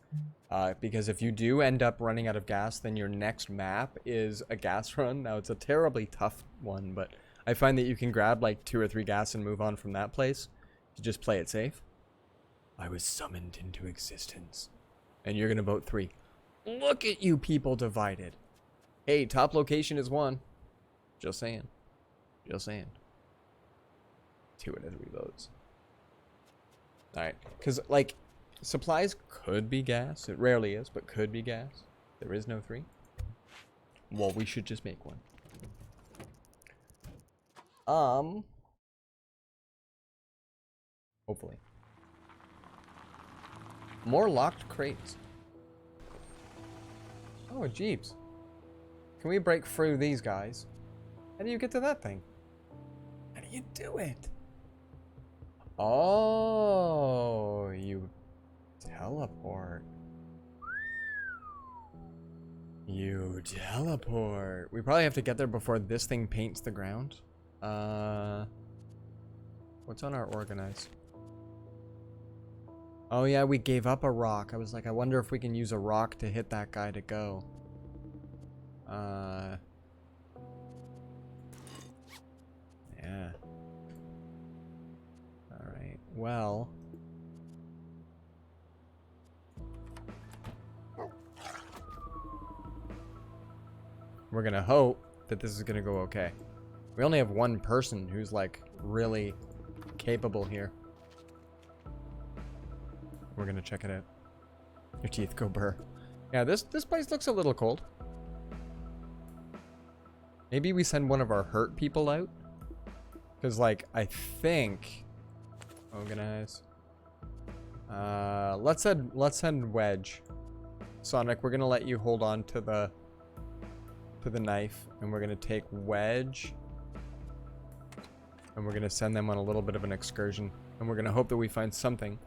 Because if you do end up running out of gas, then your next map is a gas run. Now, it's a terribly tough one, but I find that you can grab like 2 or 3 gas and move on from that place to just play it safe. I was summoned into existence. And you're going to vote 3. Look at you people divided. Hey, top location is 1. Just saying. Just saying. 2 out of 3 votes. Alright. Because, like, supplies could be gas. It rarely is, but could be gas. There is no 3. Well, we should just make 1. Hopefully. More locked crates. Oh, jeeps. Can we break through these guys? How do you get to that thing? How do you do it? Oh, you teleport. You teleport. We probably have to get there before this thing paints the ground. What's on our organize? Oh yeah, we gave up a rock. I was like, I wonder if we can use a rock to hit that guy to go. Yeah. Alright, well. We're gonna hope that this is gonna go okay. We only have 1 person who's like really capable here. We're gonna check it out. Your teeth go burr. Yeah, this place looks a little cold. Maybe we send one of our hurt people out. Cause like I think organize. Let's send Wedge. Sonic, we're gonna let you hold on to the knife, and we're gonna take Wedge And we're going to send them on a little bit of an excursion. And we're going to hope that we find something.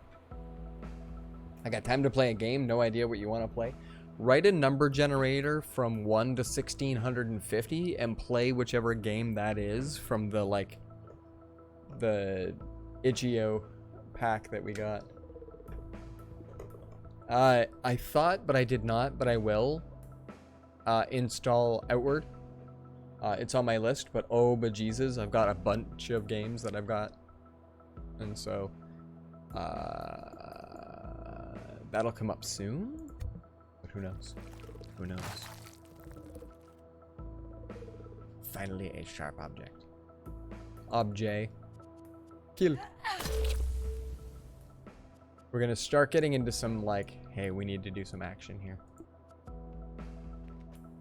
I got time to play a game. No idea what you want to play. Write a number generator from 1 to 1650 and play whichever game that is from the, like, the itch.io pack that we got. I thought, but I did not, but I will install Outward. It's on my list, but oh bejesus, I've got a bunch of games that I've got. And so, that'll come up soon. But who knows? Who knows? Finally, a sharp object. Objet. Kill. We're gonna start getting into some, like, hey, we need to do some action here.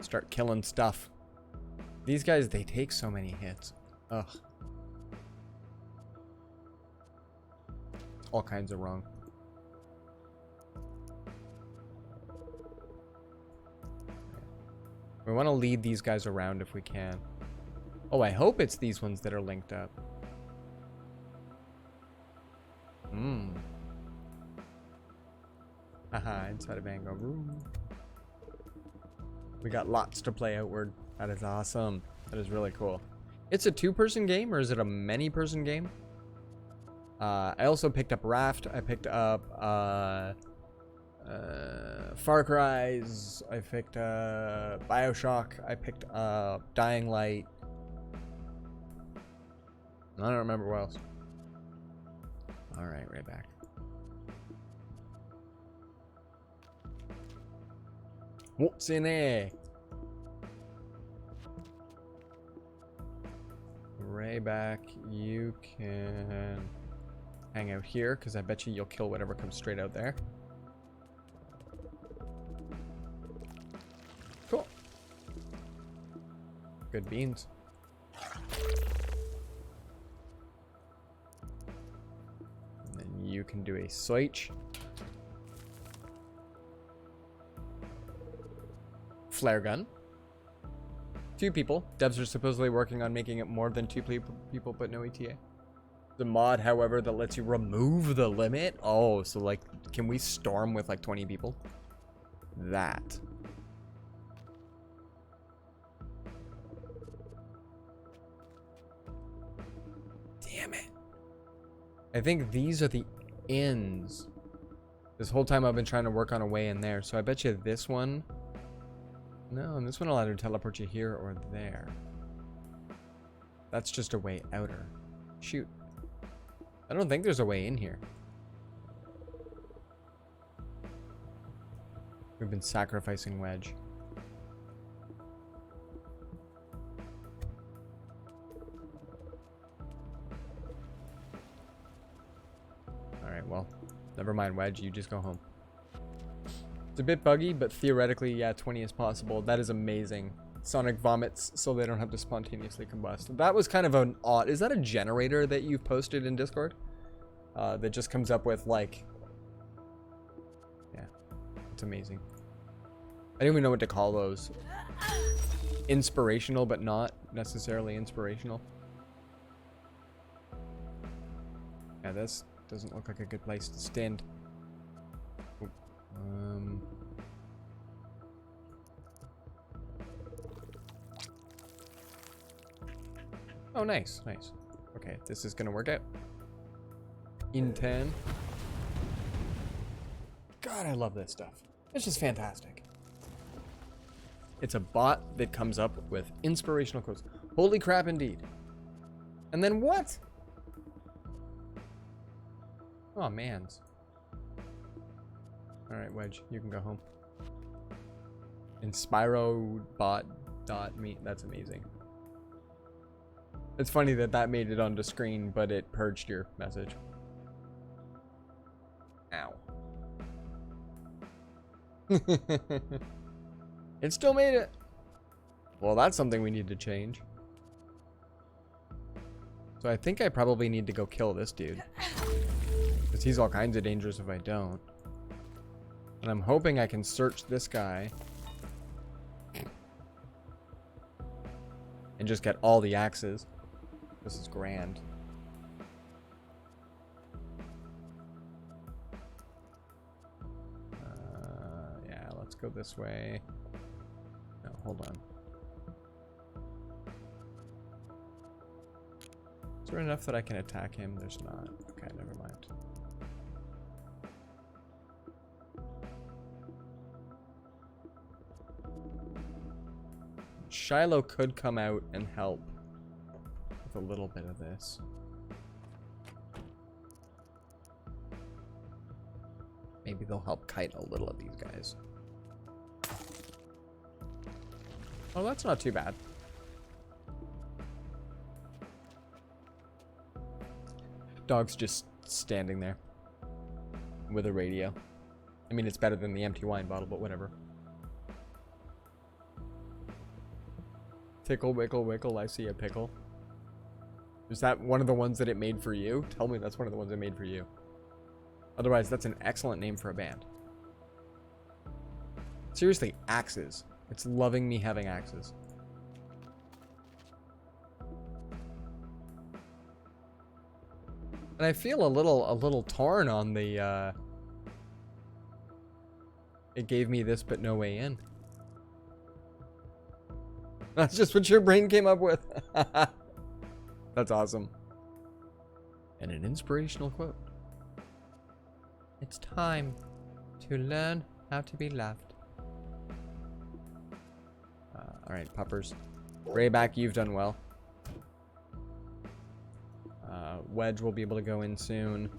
Start killing stuff. These guys, they take so many hits. Ugh. All kinds of wrong. We want to lead these guys around if we can. Oh, I hope it's these ones that are linked up. Haha, inside of Vanguard room. We got lots to play Outward. That is awesome. That is really cool. It's a 2-person game, or is it a many-person game? I also picked up Raft. I picked up Far Cry's. I picked up Bioshock. I picked up Dying Light. I don't remember what else. Alright, right back. What's in there? Rayback, you can hang out here because I bet you'll kill whatever comes straight out there. Cool. Good beans. And then you can do a switch. Flare gun. 2 people. Devs are supposedly working on making it more than 2 people, but no ETA. The mod, however, that lets you remove the limit. Oh, so like, can we storm with like 20 people? That. Damn it. I think these are the ends. This whole time I've been trying to work on a way in there. So I bet you this one. No, and this one will either teleport you here or there. That's just a way outer. Shoot. I don't think there's a way in here. We've been sacrificing Wedge. Alright, well, never mind, Wedge. You just go home. It's a bit buggy, but theoretically, yeah, 20 is possible. That is amazing. Sonic vomits so they don't have to spontaneously combust. That was kind of an odd... Is that a generator that you've posted in Discord? That just comes up with, like... Yeah. It's amazing. I don't even know what to call those. Inspirational, but not necessarily inspirational. Yeah, this doesn't look like a good place to stand. Oh, nice, nice. Okay, this is gonna work out. In 10. God, I love this stuff. It's just fantastic. It's a bot that comes up with inspirational quotes. Holy crap, indeed. And then what? Oh, mans. Alright, Wedge, you can go home. Inspirobot.me. That's amazing. It's funny that that made it onto screen, but it purged your message. Ow. It still made it. Well, that's something we need to change. So I think I probably need to go kill this dude. Because he's all kinds of dangerous if I don't. And I'm hoping I can search this guy. And just get all the axes. This is grand. let's go this way. No, hold on. Is there enough that I can attack him? There's not. Okay, never mind. Shiloh could come out and help with a little bit of this. Maybe they'll help kite a little of these guys. Oh, that's not too bad. Dog's just standing there with a radio. I mean, it's better than the empty wine bottle, but whatever. Tickle, wickle, wickle, I see a pickle. Is that one of the ones that it made for you? Tell me that's one of the ones it made for you. Otherwise, that's an excellent name for a band. Seriously, axes. It's loving me having axes. And I feel a little torn on the, it gave me this but no way in. That's just what your brain came up with. That's awesome. And an inspirational quote. It's time to learn how to be loved. Alright, puppers. Rayback, you've done well. Wedge will be able to go in soon.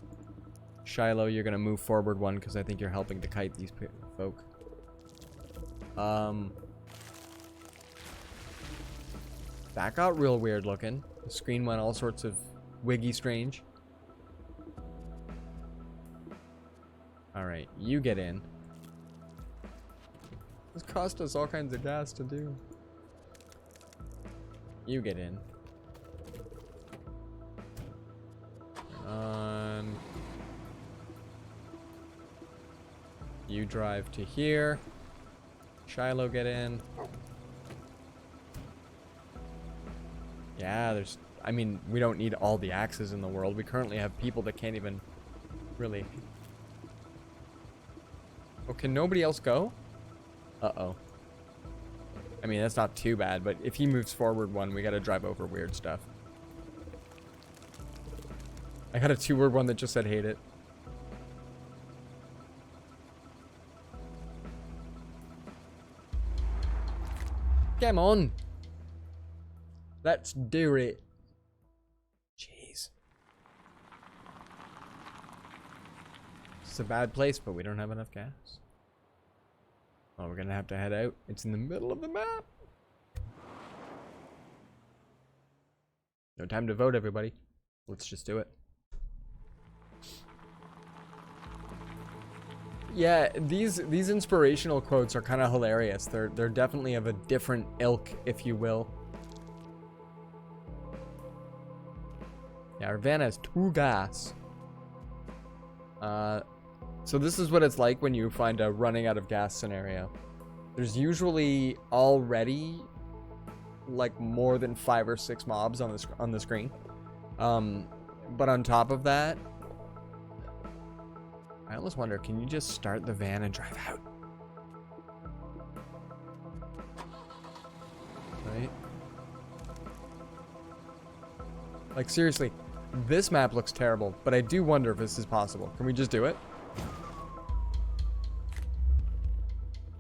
Shiloh, you're going to move forward one because I think you're helping to kite these folk. That got real weird looking. The screen went all sorts of wiggy strange. Alright, you get in. This cost us all kinds of gas to do. You get in. You drive to here. Shiloh, get in. Yeah, there's... I mean, we don't need all the axes in the world. We currently have people that can't even really... Oh, can nobody else go? Uh-oh. I mean, that's not too bad, but if he moves forward one, we gotta drive over weird stuff. I got a 2-word one that just said hate it. Come on. Let's do it. Jeez. It's a bad place, but we don't have enough gas. Well, we're gonna have to head out. It's in the middle of the map. No time to vote, everybody. Let's just do it. Yeah, these inspirational quotes are kind of hilarious. They're definitely of a different ilk, if you will. Yeah, our van has 2 gas. So this is what it's like when you find a running out of gas scenario. There's usually already like more than 5 or 6 mobs on the screen. But on top of that, I almost wonder, can you just start the van and drive out? Right? Like, seriously, this map looks terrible, but I do wonder if this is possible. Can we just do it?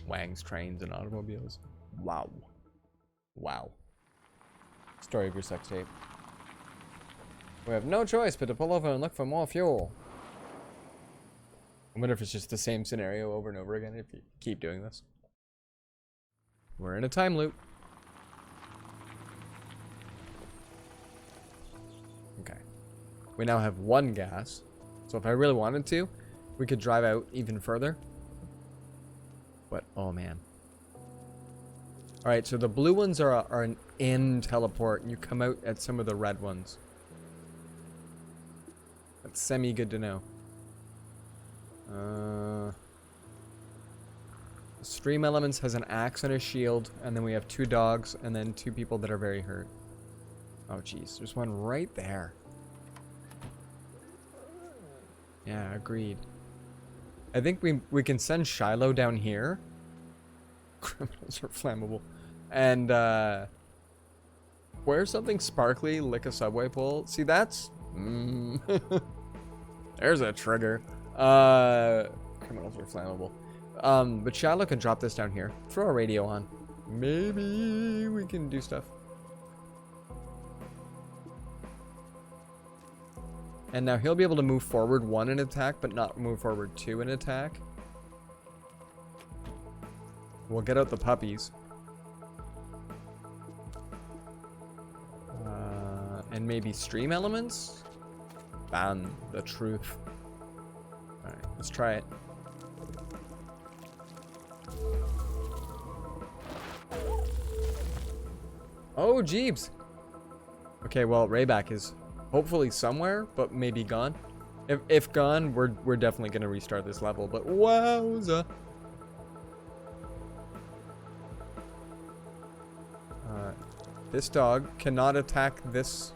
Wangs, trains, and automobiles. Wow. Wow. Story of your sex tape. We have no choice but to pull over and look for more fuel. I wonder if it's just the same scenario over and over again if you keep doing this. We're in a time loop. Okay. We now have 1 gas. So if I really wanted to, we could drive out even further. But, oh man. Alright, so the blue ones are an in teleport, and you come out at some of the red ones. That's semi-good to know. Stream Elements has an axe and a shield, and then we have 2 dogs, and then 2 people that are very hurt. Oh jeez, there's one right there. Yeah, agreed. I think we can send Shiloh down here, Criminals are flammable. And, wear something sparkly, lick a subway pole. See, that's... There's a trigger. Criminals are flammable. But Shiloh can drop this down here. Throw a radio on. Maybe we can do stuff. And now he'll be able to move forward 1 in attack, but not move forward 2 in attack. We'll get out the puppies. And maybe stream elements? Ban the truth. Alright, let's try it. Oh, jeebs. Okay, well, Rayback is hopefully somewhere, but maybe gone. If gone, we're definitely gonna restart this level, but wowza. This dog cannot attack this.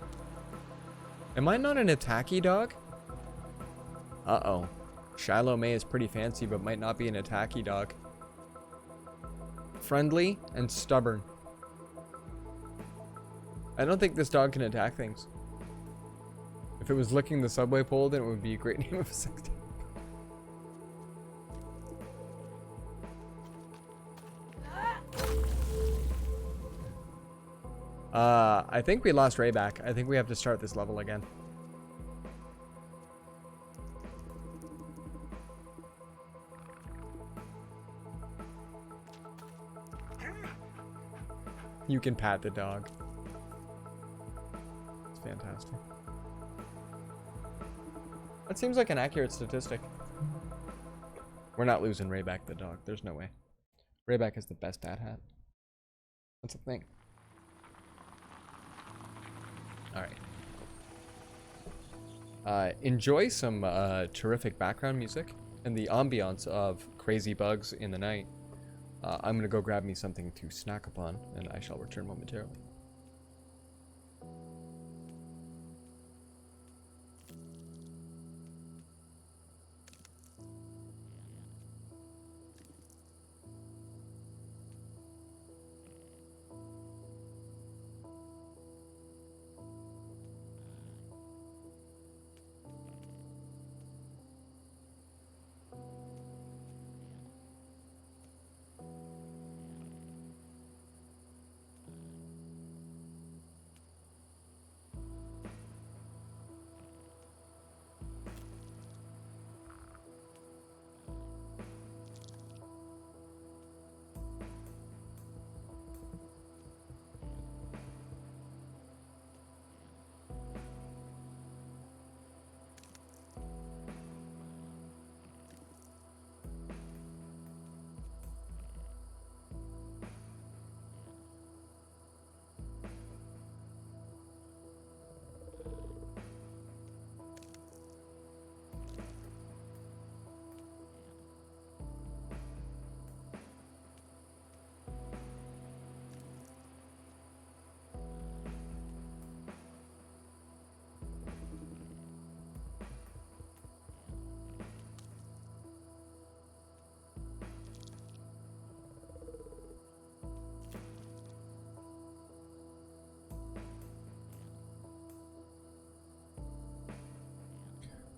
Am I not an attacky dog? Uh-oh. Shiloh May is pretty fancy, but might not be an attacky dog. Friendly and stubborn. I don't think this dog can attack things. If it was licking the subway pole, then it would be a great name of a sex tape. I think we lost Rayback. I think we have to start this level again. You can pat the dog. It's fantastic. That seems like an accurate statistic. We're not losing Rayback the dog. There's no way. Rayback is the best dad hat. That's a thing. Alright. Enjoy some terrific background music and the ambiance of crazy bugs in the night. I'm gonna go grab me something to snack upon, and I shall return momentarily.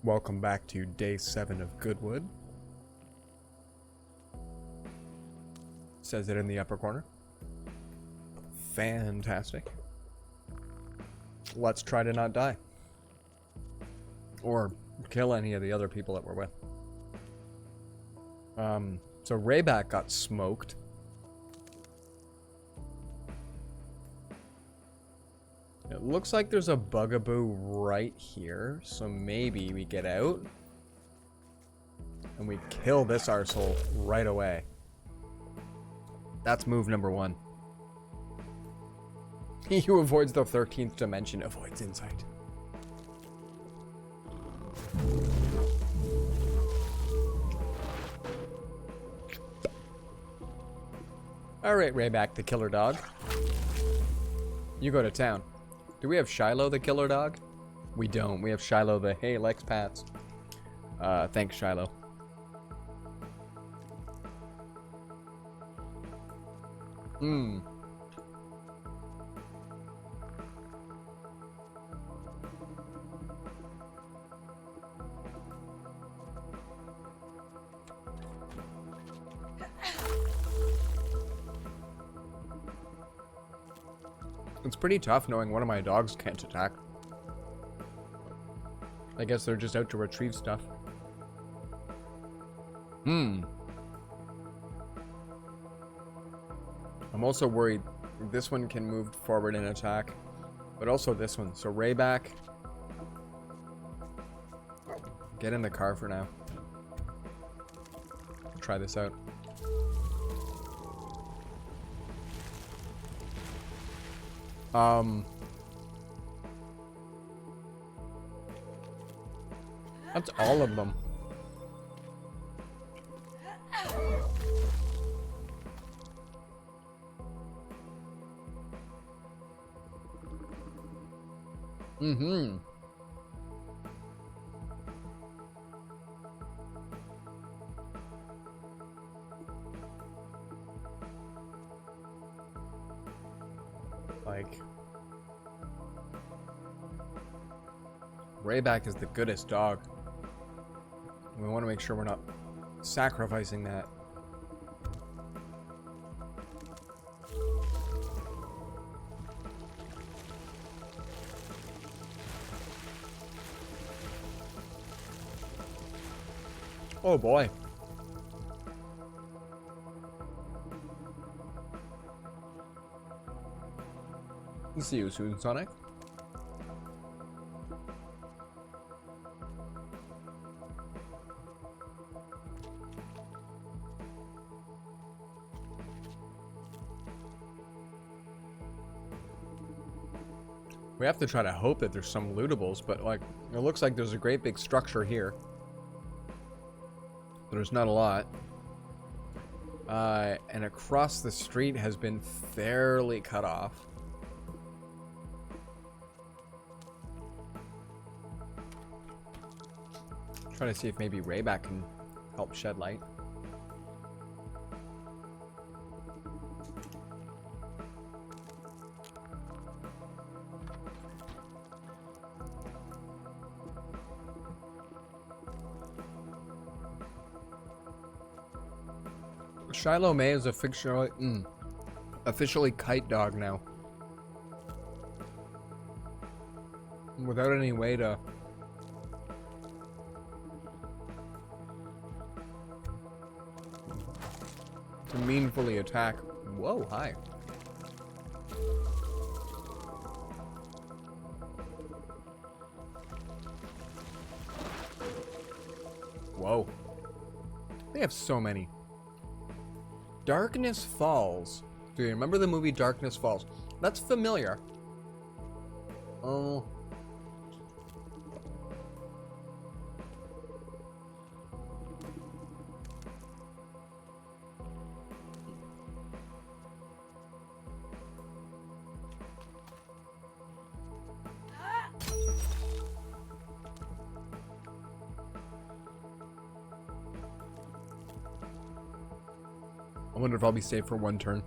Welcome back to day 7 of Goodwood. Says it in the upper corner. Fantastic. Let's try to not die. Or kill any of the other people that we're with. So Rayback got smoked. It looks like there's a bugaboo right here, so maybe we get out and we kill this arsehole right away. That's move number 1. He who avoids the 13th dimension avoids insight. Alright, Rayback the killer dog. You go to town. Do we have Shiloh the killer dog? We don't. We have Shiloh the hey, Lex Pats. Thanks, Shiloh. Hmm. It's pretty tough knowing one of my dogs can't attack. I guess they're just out to retrieve stuff. Hmm. I'm also worried this one can move forward and attack, but also this one. So Rayback, get in the car for now. Try this out. That's all of them. Mm-hmm. Like, Rayback is the goodest dog. We want to make sure we're not sacrificing that. Oh boy. See you soon, Sonic. We have to try to hope that there's some lootables, but like, it looks like there's a great big structure here. There's not a lot. And across the street has been fairly cut off. Trying to see if maybe Rayback can help shed light. Shiloh May is officially kite dog now. Without any way to meaningfully attack. Whoa, hi. Whoa. They have so many. Darkness Falls. Do you remember the movie Darkness Falls? That's familiar. Oh. I wonder if I'll be safe for one turn.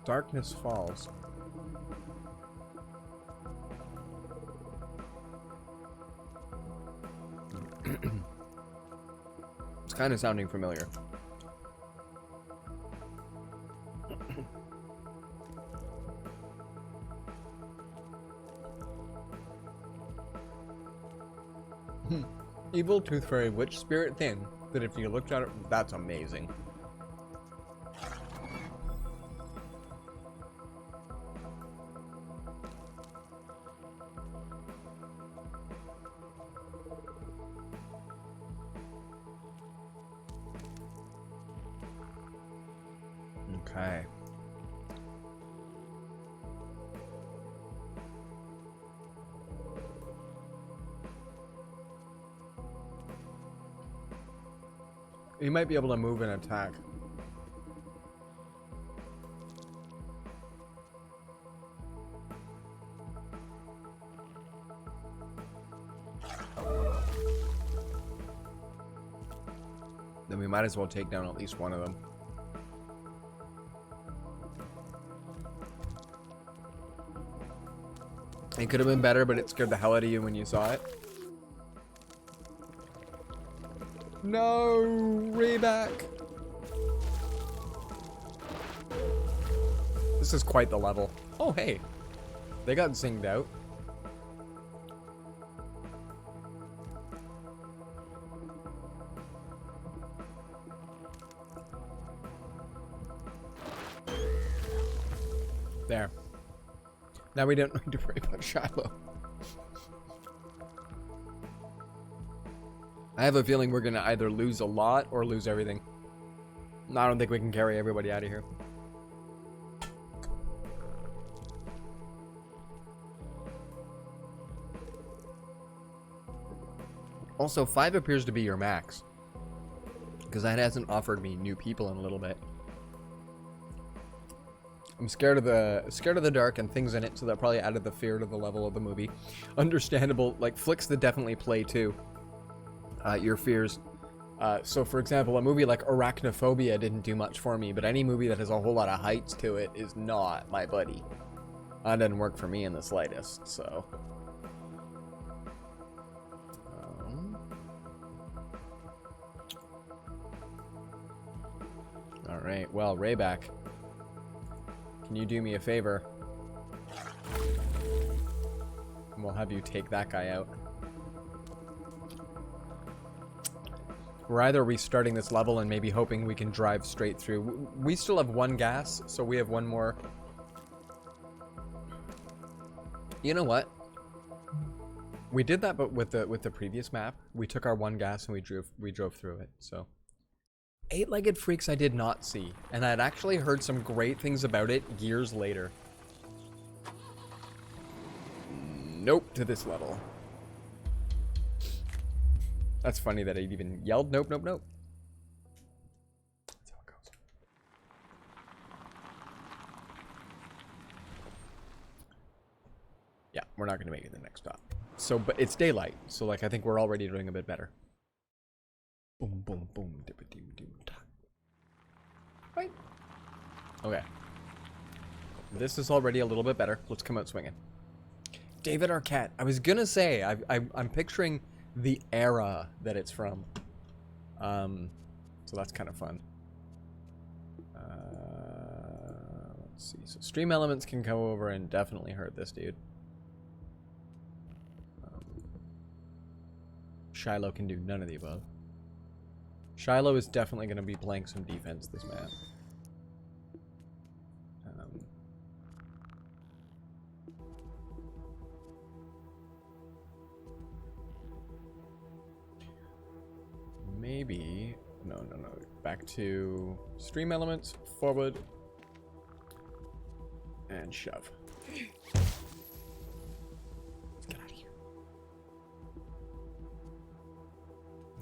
Darkness Falls. It's kind of sounding familiar. Evil Tooth Fairy Witch Spirit Thin. That if you looked at it, that's amazing. Okay. You might be able to move and attack. Then we might as well take down at least one of them. It could have been better, but it scared the hell out of you when you saw it. No, Rayback. This is quite the level. Oh, hey. They got zinged out. There. Now we don't need to worry about Shiloh. I have a feeling we're going to either lose a lot or lose everything. I don't think we can carry everybody out of here. Also, 5 appears to be your max. Because that hasn't offered me new people in a little bit. I'm scared of the dark and things in it, so that probably added the fear to the level of the movie. Understandable, like flicks that definitely play to your fears. So for example, a movie like Arachnophobia didn't do much for me, but any movie that has a whole lot of heights to it is not my buddy. That doesn't work for me in the slightest, so. Alright, well, Rayback. Can you do me a favor? And we'll have you take that guy out. We're either restarting this level and maybe hoping we can drive straight through. We still have 1 gas, so we have 1 more. You know what? We did that, but with the previous map, we took our 1 gas and we drove through it. So, 8-legged freaks I did not see, and I had actually heard some great things about it years later. Nope to this level. That's funny that it even yelled nope, nope, nope. That's how it goes. Yeah, we're not going to make it the next stop. So, but it's daylight, so like I think we're already doing a bit better. Boom, boom, boom, dip-a-doo, doo, ta. Right. Okay. This is already a little bit better. Let's come out swinging. David Arquette. I was gonna say I'm picturing the era that it's from. So that's kind of fun. Let's see. So stream elements can come over and definitely hurt this dude. Shiloh can do none of the above. Shiloh is definitely going to be playing some defense this map. Maybe... No. Back to stream elements, forward, and shove. Let's get out of here.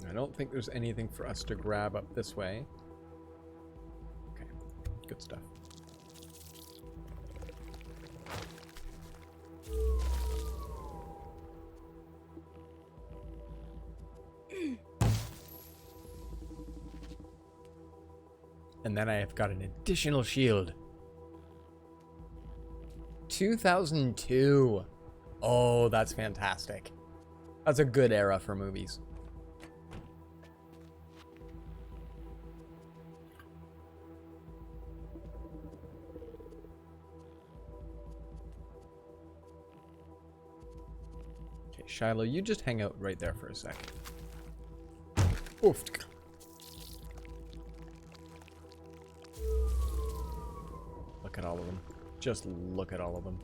I don't think there's anything for us to grab up this way. Okay, good stuff. And then I have got an additional shield. 2002. Oh, that's fantastic. That's a good era for movies. Okay, Shiloh, you just hang out right there for a second. Oof. Look at all of them. Just look at all of them.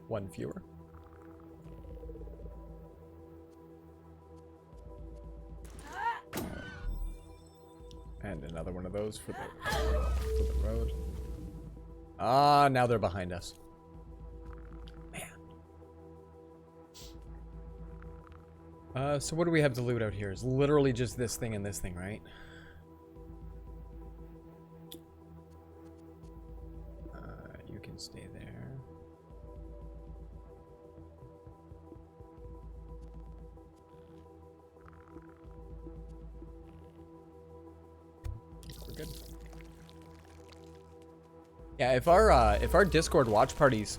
1 fewer. And another one of those for the road. Ah, now they're behind us. Man. So what do we have to loot out here? It's literally just this thing and this thing, right? You can stay there. We're good. Yeah, if our Discord watch parties,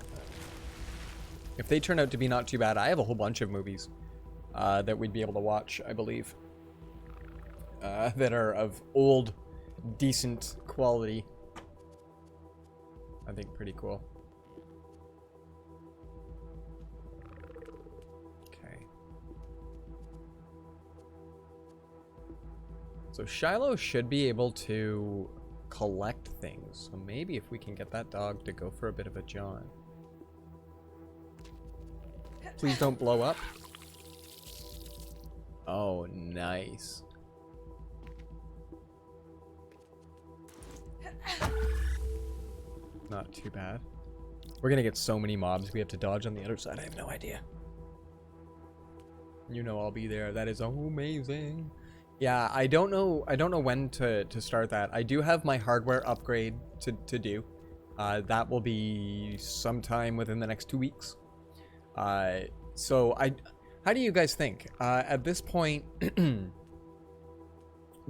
if they turn out to be not too bad, I have a whole bunch of movies that we'd be able to watch, I believe, that are of old, decent quality. I think pretty cool. Okay. So Shiloh should be able to collect things. So maybe if we can get that dog to go for a bit of a jaunt. Please don't blow up. Oh, nice. Not too bad. We're gonna get so many mobs we have to dodge on the other side. I have no idea. You know I'll be there. That is amazing. Yeah, I don't know when to start that. I do have my hardware upgrade to do. That will be sometime within the next 2 weeks. So how do you guys think? At this point,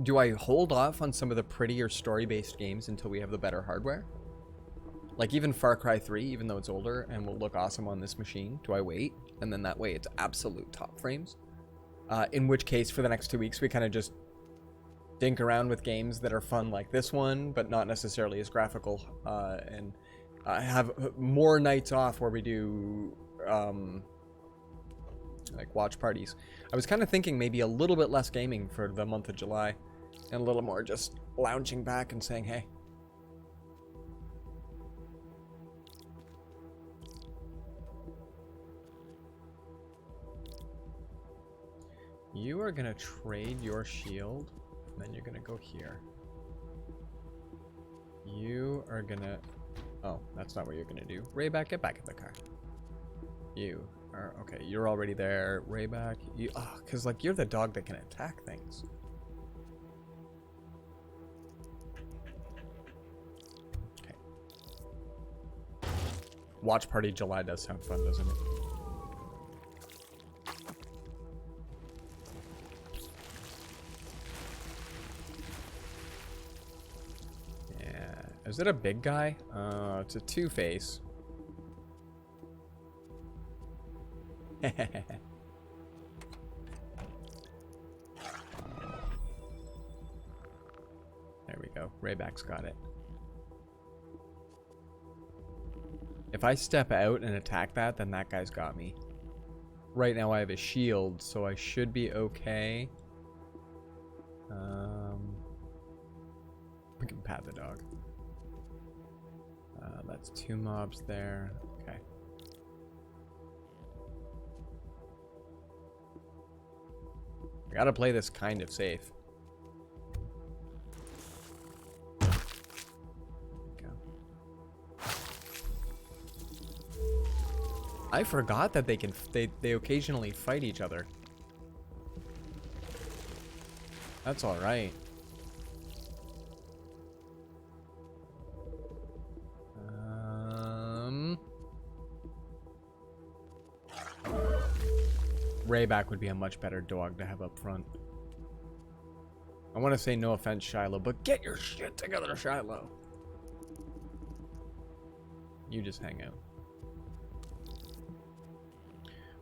do I hold off on some of the prettier story-based games until we have the better hardware? Like even Far Cry 3, even though it's older and will look awesome on this machine, do I wait? And then that way it's absolute top frames. In which case, for the next 2 weeks, we kind of just dink around with games that are fun like this one, but not necessarily as graphical, and have more nights off where we do like watch parties. I was kind of thinking maybe a little bit less gaming for the month of July and a little more just lounging back and saying, hey. You are gonna trade your shield, and then you're gonna go here. You are gonna... Oh, that's not what you're gonna do. Rayback, get back in the car. You are... Okay, you're already there. Rayback, you... Oh, because, like, you're the dog that can attack things. Okay. Watch Party July does sound fun, doesn't it? Is it a big guy? It's a two-face. There we go. Rayback's got it. If I step out and attack that, then that guy's got me. Right now I have a shield, so I should be okay. We can pat the dog. That's 2 mobs there. Okay. I gotta play this kind of safe. There we go. I forgot that they occasionally fight each other. That's all right. Rayback would be a much better dog to have up front. I want to say no offense, Shiloh, but get your shit together, Shiloh. You just hang out.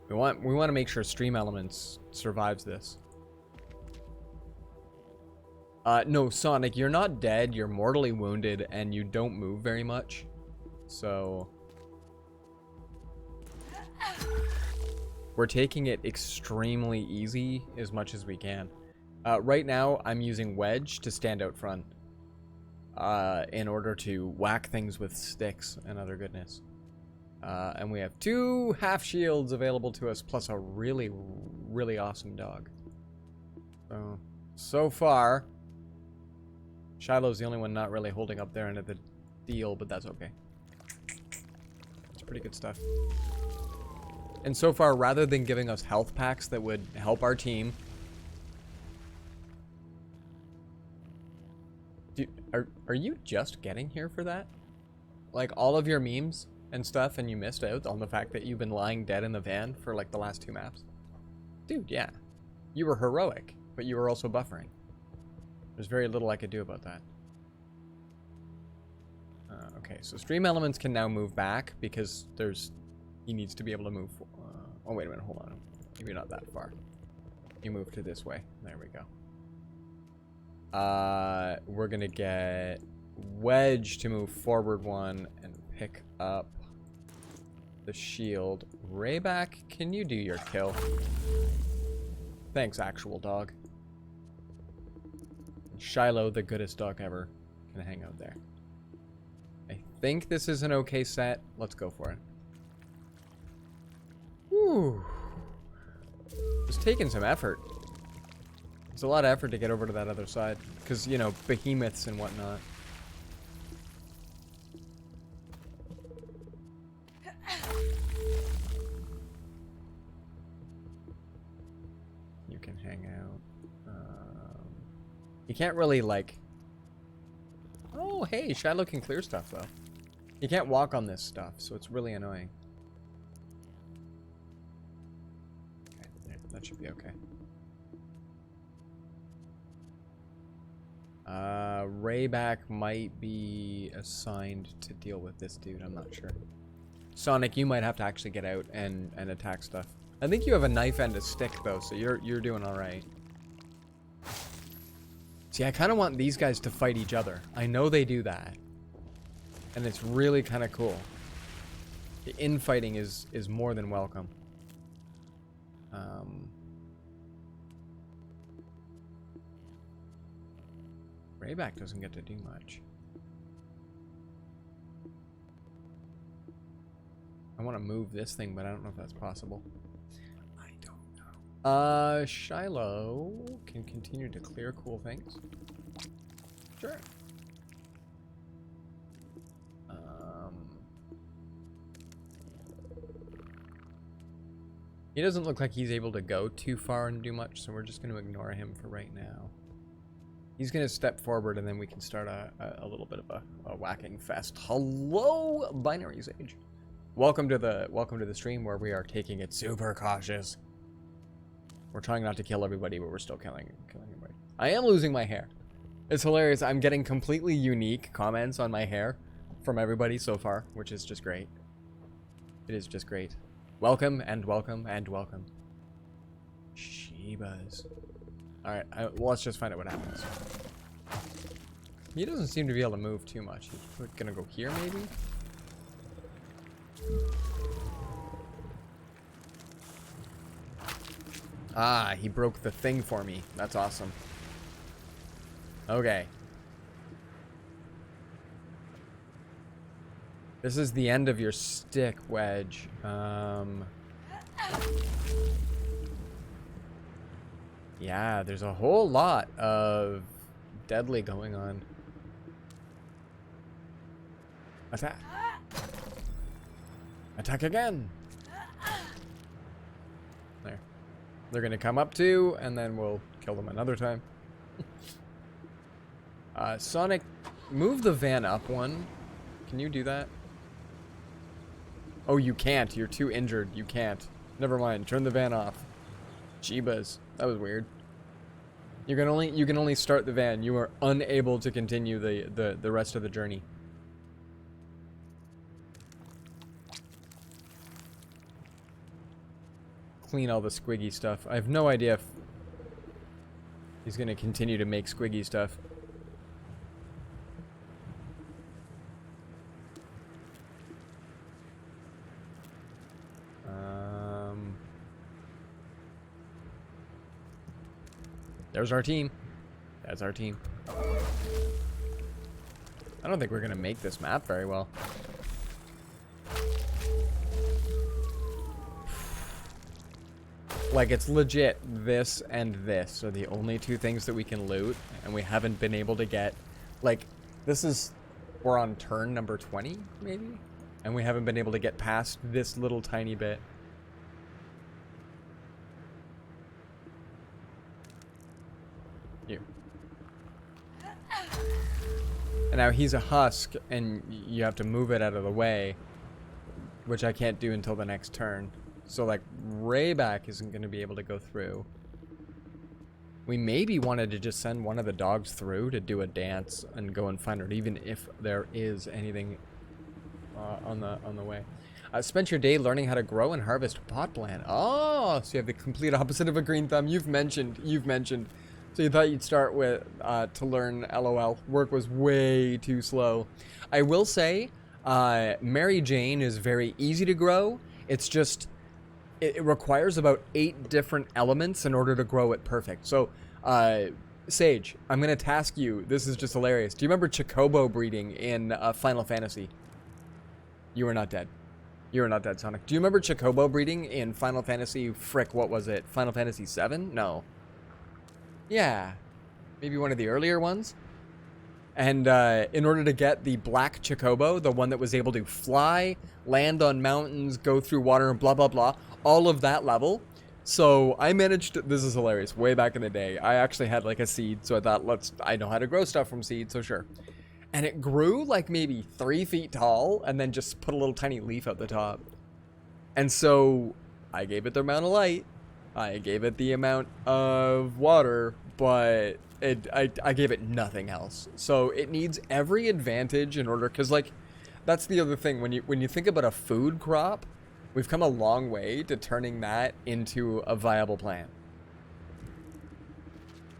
We want to make sure Stream Elements survives this. No, Sonic, you're not dead. You're mortally wounded, and you don't move very much. So... we're taking it extremely easy as much as we can. Right now, I'm using Wedge to stand out front in order to whack things with sticks and other goodness. And we have 2 half shields available to us, plus a really, really awesome dog. So far, Shiloh's the only one not really holding up their end of the deal, but that's okay. It's pretty good stuff. And so far, rather than giving us health packs that would help our team... Are you just getting here for that? Like, all of your memes and stuff, and you missed out on the fact that you've been lying dead in the van for, like, the last 2 maps? Dude, yeah. You were heroic, but you were also buffering. There's very little I could do about that. Okay, so stream elements can now move back because he needs to be able to move. Oh, wait a minute, hold on. Maybe not that far. You move to this way. There we go. We're gonna get Wedge to move forward one and pick up the shield. Rayback, can you do your kill? Thanks, actual dog. And Shiloh, the goodest dog ever, can hang out there. I think this is an okay set. Let's go for it. Whew. It's taking some effort. It's a lot of effort to get over to that other side. Because, you know, behemoths and whatnot. You can hang out. You can't really, like... Oh, hey, Shiloh can clear stuff, though. You can't walk on this stuff, so it's really annoying. Okay, there, that should be okay. Rayback might be assigned to deal with this dude, I'm not sure. Sonic, you might have to actually get out and attack stuff. I think you have a knife and a stick, though, so you're doing alright. See, I kind of want these guys to fight each other. I know they do that. And it's really kind of cool. The infighting is more than welcome. Rayback doesn't get to do much. I want to move this thing, but I don't know if that's possible. I don't know. Shiloh can continue to clear cool things. Sure. He doesn't look like he's able to go too far and do much, so we're just going to ignore him for right now. He's going to step forward, and then we can start a little bit of a whacking fest. Hello, Binary Sage. Welcome to the stream where we are taking it super cautious. We're trying not to kill everybody, but we're still killing everybody. I am losing my hair. It's hilarious. I'm getting completely unique comments on my hair from everybody so far, which is just great. It is just great. Welcome and welcome and welcome. Shebas. Alright, well, let's just find out what happens. He doesn't seem to be able to move too much. He's gonna go here, maybe? Ah, he broke the thing for me. That's awesome. Okay. This is the end of your stick, Wedge. Yeah, there's a whole lot of deadly going on. Attack. Attack again. There. They're gonna come up to, and then we'll kill them another time. Sonic, move the van up one. Can you do that? Oh, you can't. You're too injured. You can't. Never mind. Turn the van off. Jeebas. That was weird. You can only start the van. You are unable to continue the rest of the journey. Clean all the squiggy stuff. I have no idea if he's gonna continue to make squiggy stuff. There's our team. That's our team. I don't think we're gonna make this map very well. Like, it's legit this and this are the only two things that we can loot, and we haven't been able to get, like, we're on turn number 20 maybe, and we haven't been able to get past this little tiny bit. You. And now he's a husk, and you have to move it out of the way, which I can't do until the next turn. So, like, Rayback isn't going to be able to go through. We maybe wanted to just send one of the dogs through to do a dance and go and find her, even if there is anything on the way. Spent your day learning how to grow and harvest pot plant. Oh, so you have the complete opposite of a green thumb. You've mentioned. So you thought you'd start with to learn LOL. Work was way too slow. I will say, Mary Jane is very easy to grow. It's just, it requires about 8 different elements in order to grow it perfect. So, Sage, I'm going to task you. This is just hilarious. Do you remember Chocobo breeding in Final Fantasy? You are not dead. You are not dead, Sonic. Do you remember Chocobo breeding in Final Fantasy? Frick, what was it? Final Fantasy 7? No. Yeah. Maybe one of the earlier ones? And in order to get the black Chocobo, the one that was able to fly, land on mountains, go through water, and blah, blah, blah, all of that level. So I managed to, this is hilarious, way back in the day, I actually had like a seed, so I thought, I know how to grow stuff from seed, so sure. And it grew like maybe 3 feet tall, and then just put a little tiny leaf at the top. And so I gave it the amount of light, I gave it the amount of water, but I gave it nothing else. So it needs every advantage in order, because like, that's the other thing, when you think about a food crop, we've come a long way to turning that into a viable plant.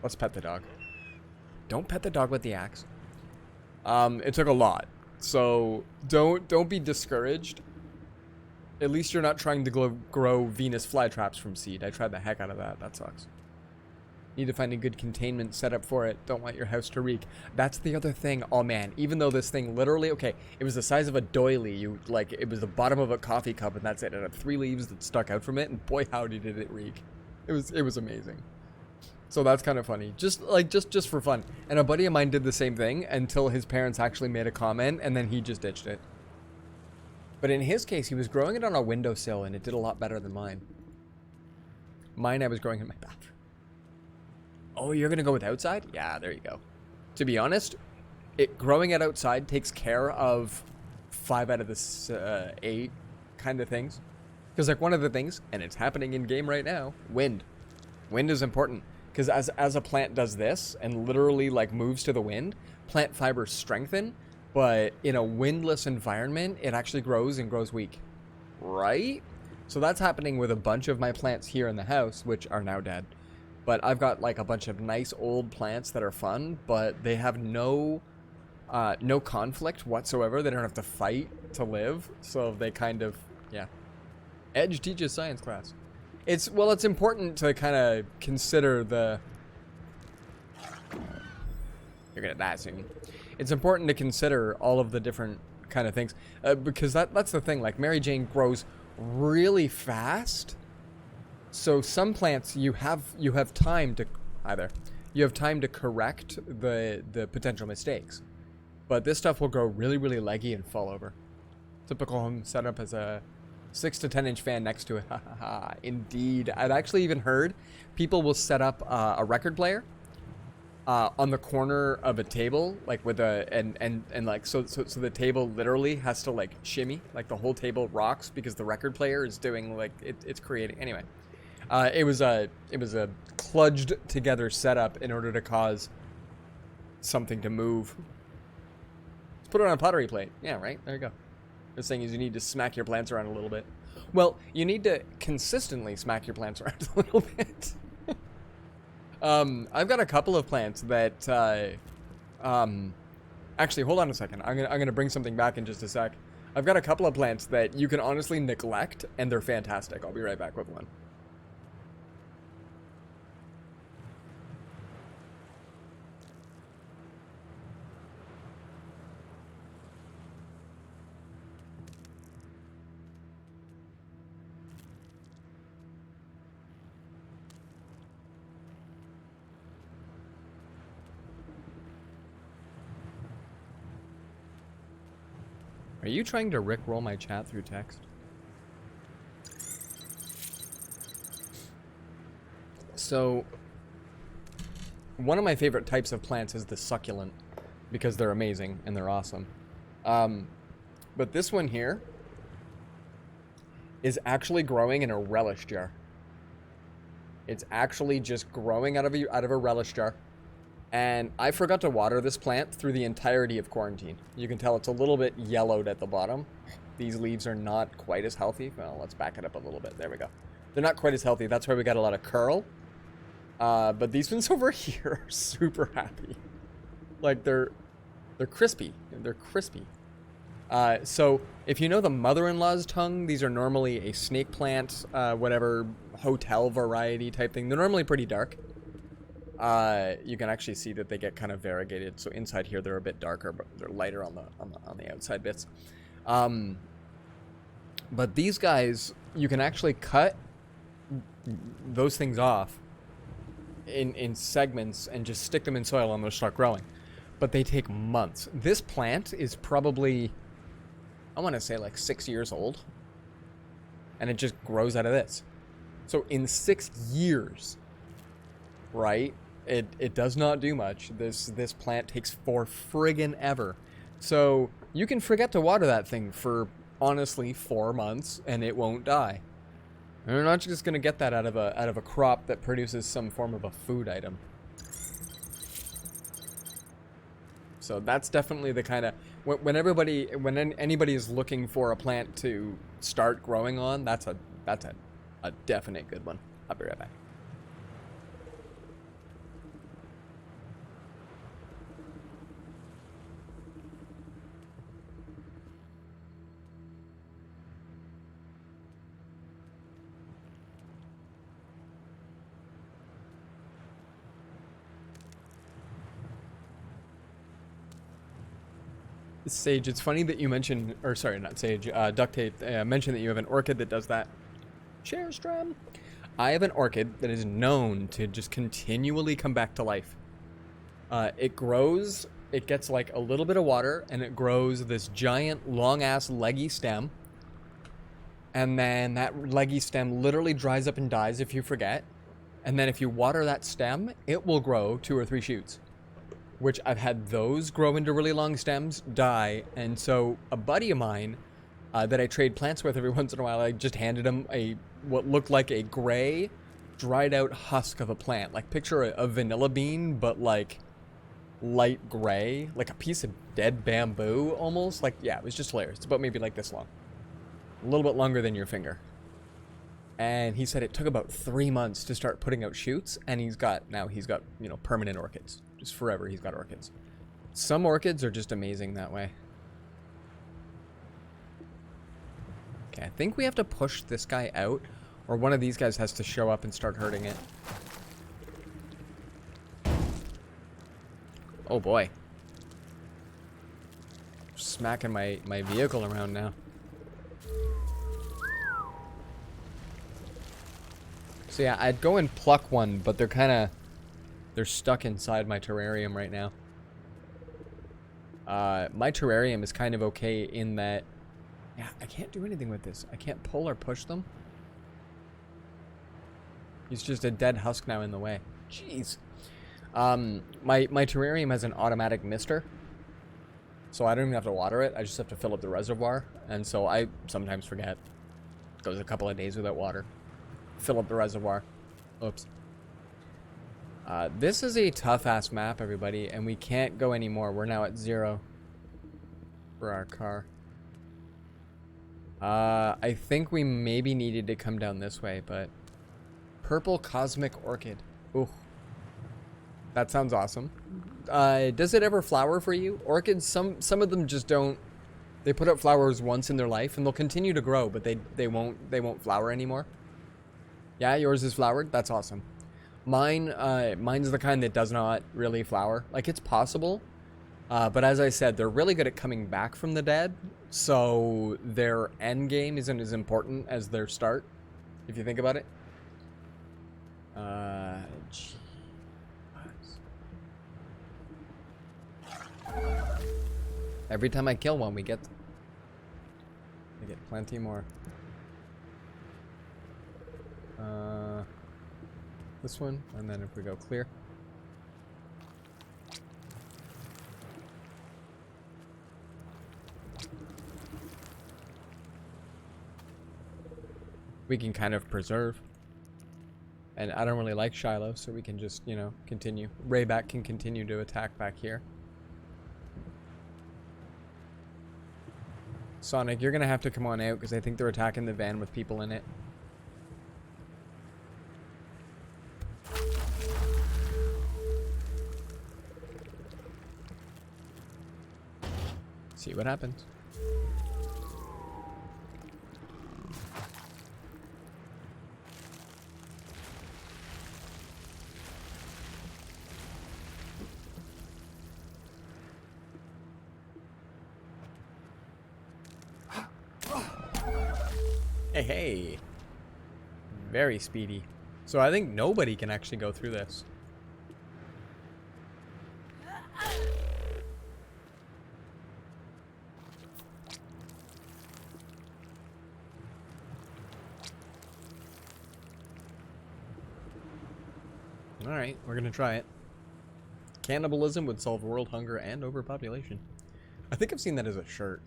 Let's pet the dog. Don't pet the dog with the axe. It took a lot, so don't be discouraged. At least you're not trying to grow Venus flytraps from seed. I tried the heck out of that. That sucks. Need to find a good containment setup for it. Don't want your house to reek. That's the other thing. Oh man, even though this thing literally, okay, it was the size of a doily. It was the bottom of a coffee cup, and that's it. It had 3 leaves that stuck out from it, and boy howdy did it reek. It was amazing. So that's kind of funny. Just for fun. And a buddy of mine did the same thing until his parents actually made a comment, and then he just ditched it. But in his case, he was growing it on a windowsill, and it did a lot better than mine. Mine, I was growing in my bathroom. Oh, you're going to go with outside? Yeah, there you go. To be honest, growing it outside takes care of 5 out of the 8 kind of things. Because like one of the things, and it's happening in game right now, wind. Wind is important. Because as a plant does this and literally like moves to the wind, plant fibers strengthen, but in a windless environment, it actually grows and grows weak. Right? So that's happening with a bunch of my plants here in the house, which are now dead. But I've got like a bunch of nice old plants that are fun, but they have no conflict whatsoever. They don't have to fight to live. So they kind of, yeah. Edge teaches science class. It's important to kind of consider the... You're gonna die soon. It's important to consider all of the different kind of things. Because that's the thing, like Mary Jane grows really fast. So some plants you have time to correct the potential mistakes, but this stuff will grow really, really leggy and fall over. Typical home setup as a 6 to 10 inch fan next to it. Indeed, I've actually even heard people will set up a record player on the corner of a table, like with a and like so the table literally has to like shimmy, like the whole table rocks because the record player is doing like it's creating anyway. It was a kludged together setup in order to cause something to move. Let's put it on a pottery plate. Yeah, right? There you go. The thing is you need to smack your plants around a little bit. Well, you need to consistently smack your plants around a little bit. I've got a couple of plants that, actually, hold on a second. I'm gonna bring something back in just a sec. I've got a couple of plants that you can honestly neglect, and they're fantastic. I'll be right back with one. Are you trying to rickroll my chat through text? So, one of my favorite types of plants is the succulent, because they're amazing and they're awesome. But this one here is actually growing in a relish jar. It's actually just growing out of a relish jar. And I forgot to water this plant through the entirety of quarantine. You can tell it's a little bit yellowed at the bottom. These leaves are not quite as healthy. Well, let's back it up a little bit. There we go. They're not quite as healthy. That's why we got a lot of curl. But these ones over here are super happy. Like, they're crispy. They're crispy. So, if you know the mother-in-law's tongue, these are normally a snake plant, whatever, hotel variety type thing. They're normally pretty dark. You can actually see that they get kind of variegated. So inside here they're a bit darker, but they're lighter on the outside bits. But these guys, you can actually cut those things off in segments and just stick them in soil and they'll start growing. But they take months. This plant is probably, I want to say like 6 years old. And it just grows out of this. So in 6 years, right? It does not do much. This plant takes for friggin' ever. So you can forget to water that thing for honestly 4 months and it won't die. And you're not just gonna get that out of a crop that produces some form of a food item. So that's definitely the kind of when anybody is looking for a plant to start growing on, that's a definite good one. I'll be right back. Sage, it's funny that you mentioned, or sorry, not Sage, Duct Tape, mentioned that you have an orchid that does that. Cherstrom. I have an orchid that is known to just continually come back to life. It grows, it gets like a little bit of water, and it grows this giant, long-ass, leggy stem. And then that leggy stem literally dries up and dies if you forget. And then if you water that stem, it will grow 2 or 3 shoots. Which I've had those grow into really long stems, die, and so a buddy of mine that I trade plants with every once in a while, I just handed him what looked like a gray, dried out husk of a plant. Like picture a vanilla bean, but like light gray, like a piece of dead bamboo almost. Like, yeah, it was just hilarious. It's about maybe like this long. A little bit longer than your finger. And he said it took about 3 months to start putting out shoots, and he's got, you know, permanent orchids. Just forever, he's got orchids. Some orchids are just amazing that way. Okay, I think we have to push this guy out, or one of these guys has to show up and start hurting it. Oh boy. Smacking my vehicle around now. So yeah, I'd go and pluck one, but they're stuck inside my terrarium right now. My terrarium is kind of okay in that, yeah, I can't do anything with this. I can't pull or push them. He's just a dead husk now in the way. Jeez. My terrarium has an automatic mister. So I don't even have to water it. I just have to fill up the reservoir. And so I sometimes forget. Goes a couple of days without water. Fill up the reservoir. Oops. This is a tough-ass map, everybody, and we can't go anymore. We're now at 0 for our car. I think we maybe needed to come down this way, but... Purple Cosmic Orchid. Ooh. That sounds awesome. Does it ever flower for you? Orchids, some of them just don't... They put out flowers once in their life, and they'll continue to grow, but they won't flower anymore. Yeah, yours is flowered? That's awesome. Mine's the kind that does not really flower. Like, it's possible, but as I said, they're really good at coming back from the dead, so their end game isn't as important as their start, if you think about it. Every time I kill one, we get plenty more. This one, and then if we go clear. We can kind of preserve. And I don't really like Shiloh, so we can just, you know, continue. Rayback can continue to attack back here. Sonic, you're gonna have to come on out because I think they're attacking the van with people in it. See what happens. Hey, hey. Very speedy. So I think nobody can actually go through this. Alright, we're gonna try it. Cannibalism would solve world hunger and overpopulation. I think I've seen that as a shirt.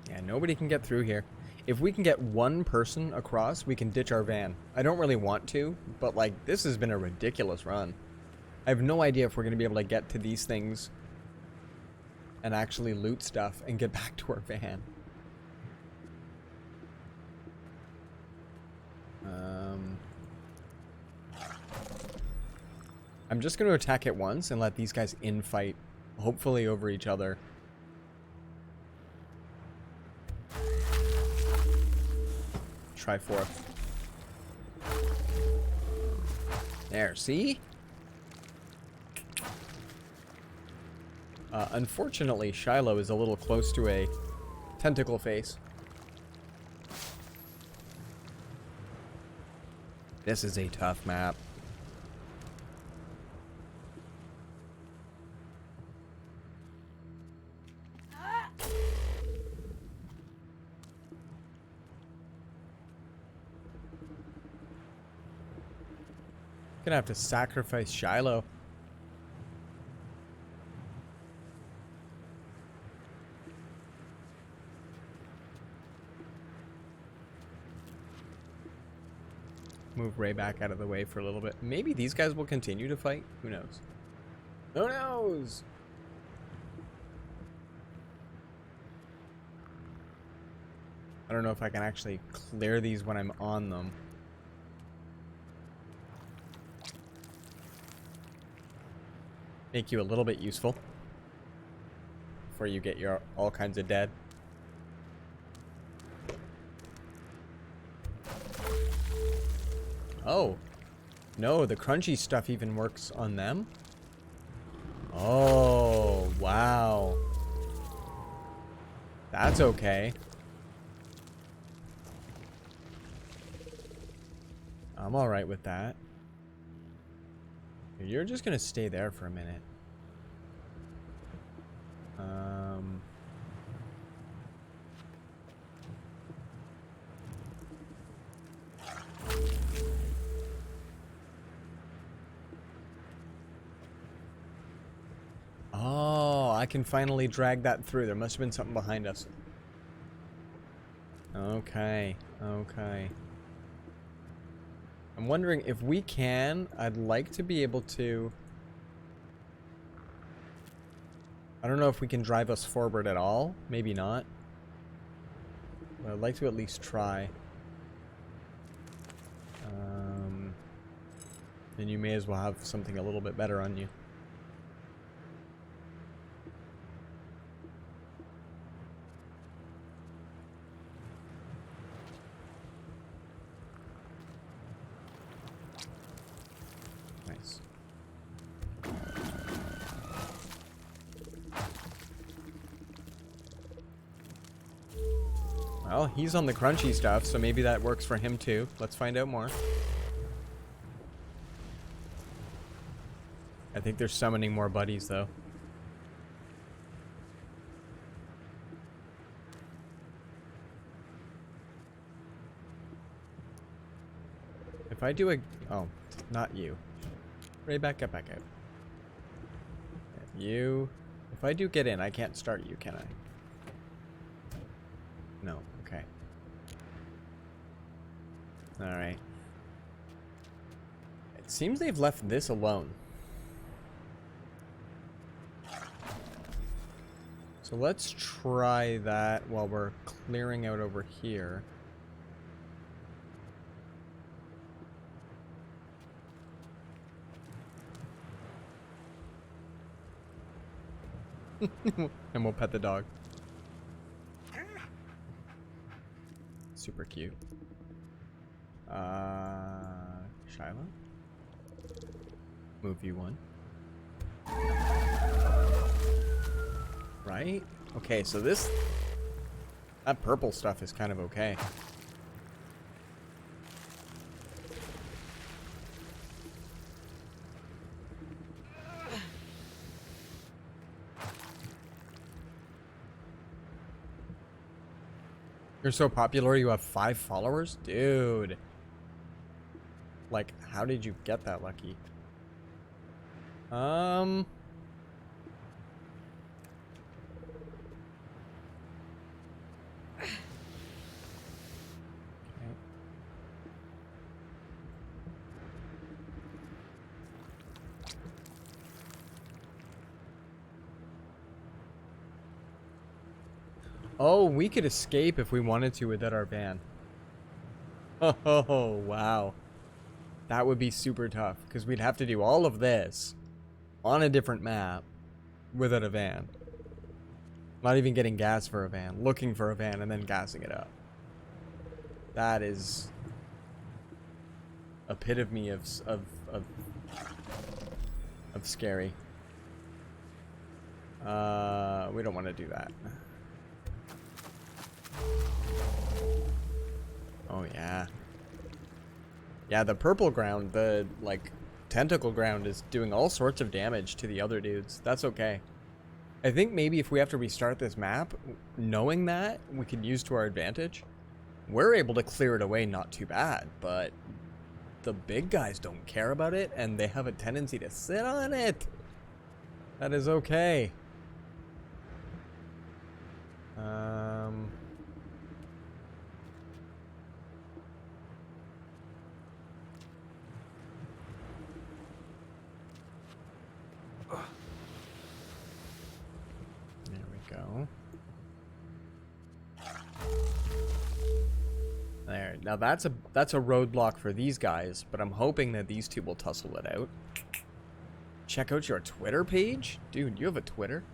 Yeah, nobody can get through here. If we can get one person across, we can ditch our van. I don't really want to, but like, this has been a ridiculous run. I have no idea if we're going to be able to get to these things and actually loot stuff and get back to our van. I'm just going to attack it once and let these guys infight, hopefully over each other. Try fourth. There, see? Unfortunately, Shiloh is a little close to a tentacle face. This is a tough map. Gonna have to sacrifice Shiloh. Move Ray back out of the way for a little bit. Maybe these guys will continue to fight. Who knows? Who knows? I don't know if I can actually clear these when I'm on them. Make you a little bit useful before you get your all kinds of dead. Oh, no, the crunchy stuff even works on them? Oh, wow. That's okay. I'm alright with that. You're just gonna stay there for a minute. Oh, I can finally drag that through. There must have been something behind us. Okay, okay. I'm wondering if we can, I'd like to be able to... I don't know if we can drive us forward at all. Maybe not. But I'd like to at least try. Then you may as well have something a little bit better on you. Nice. Well, he's on the crunchy stuff, so maybe that works for him too. Let's find out more. I think they're summoning more buddies, though. If I do a... Oh, not you. Ray, back up, back out. You... If I do get in, I can't start you, can I? No. Okay. Alright. It seems they've left this alone. So let's try that while we're clearing out over here. And we'll pet the dog. Super cute. Shiloh? Move you one. Right? Okay, so that purple stuff is kind of okay. You're so popular, you have 5 followers? Dude. Like, how did you get that lucky? Okay. Oh, we could escape if we wanted to without our van. Oh, wow. That would be super tough, because we'd have to do all of this on a different map without a van. Not even getting gas for a van, looking for a van, and then gassing it up. That is epitome of scary. We don't want to do that. Oh yeah. Yeah, the purple ground, the like tentacle ground is doing all sorts of damage to the other dudes. That's okay. I think maybe if we have to restart this map, knowing that we can use to our advantage, we're able to clear it away not too bad, but the big guys don't care about it and they have a tendency to sit on it. That is okay. There we go. There. Now that's a roadblock for these guys, but I'm hoping that these two will tussle it out. Check out your Twitter page? Dude, you have a Twitter?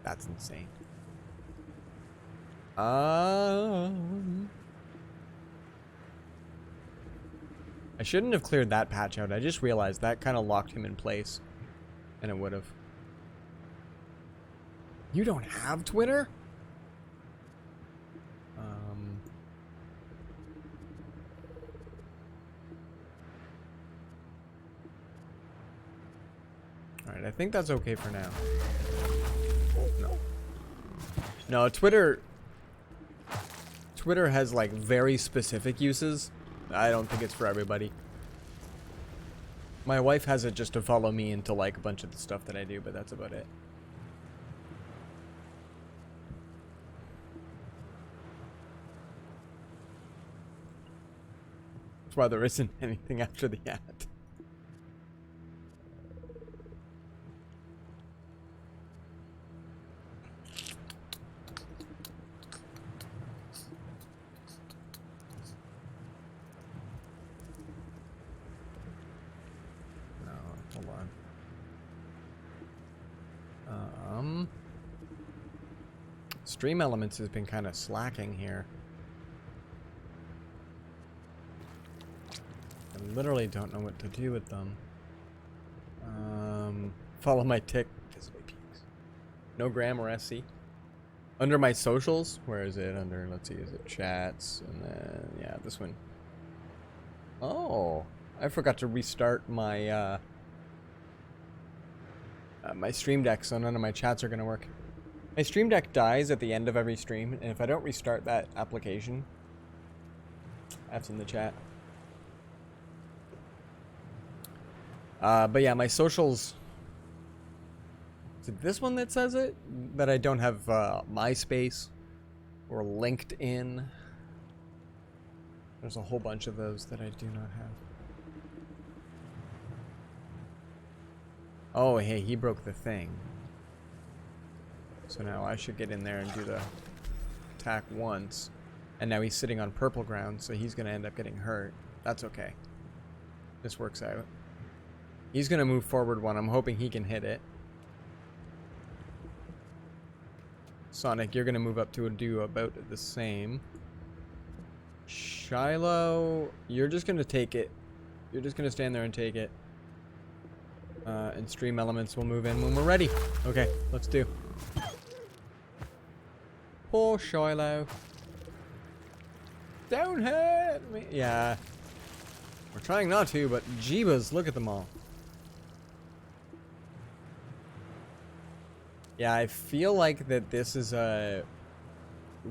That's insane. I shouldn't have cleared that patch out. I just realized that kind of locked him in place. And it would have. You don't have Twitter? Alright, I think that's okay for now. No. No, Twitter has like very specific uses. I don't think it's for everybody. My wife has it just to follow me and to like a bunch of the stuff that I do, but that's about it. That's why there isn't anything after the ad. Stream Elements has been kind of slacking here. I literally don't know what to do with them. Follow my tick. No gram or SC. Under my socials, where is it? Under, let's see, is it chats? And then, yeah, this one. Oh, I forgot to restart my my stream deck, so none of my chats are gonna work. My stream deck dies at the end of every stream, and if I don't restart that application, that's in the chat. But yeah, my socials. Is it this one that says it? That I don't have MySpace or LinkedIn. There's a whole bunch of those that I do not have. Oh, hey, he broke the thing. So now I should get in there and do the attack once. And now he's sitting on purple ground, so he's going to end up getting hurt. That's okay. This works out. He's going to move forward one. I'm hoping he can hit it. Sonic, you're going to move up to do about the same. Shiloh, you're just going to take it. You're just going to stand there and take it. And stream elements will move in when we're ready. Okay, let's do. Poor Shiloh. Don't hurt me. Yeah. We're trying not to, but jeebas, look at them all. Yeah, I feel like that this is a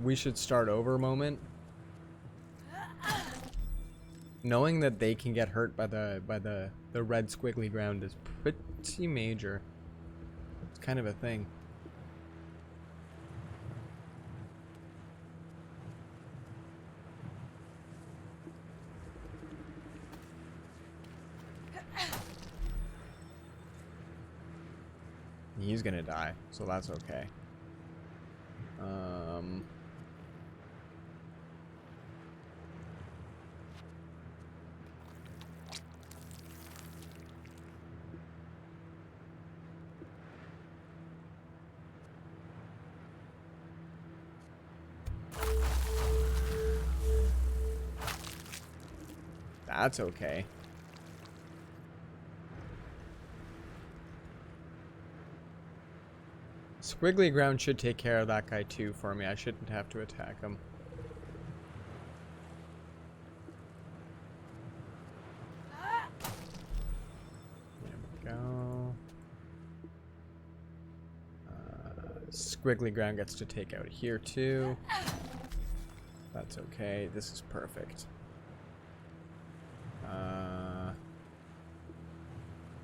we should start over moment. Knowing that they can get hurt by the red squiggly ground is pretty major. It's kind of a thing. He's gonna die, so that's okay. That's okay. Squiggly ground should take care of that guy too for me. I shouldn't have to attack him. There we go. Squiggly ground gets to take out here too. That's okay. This is perfect.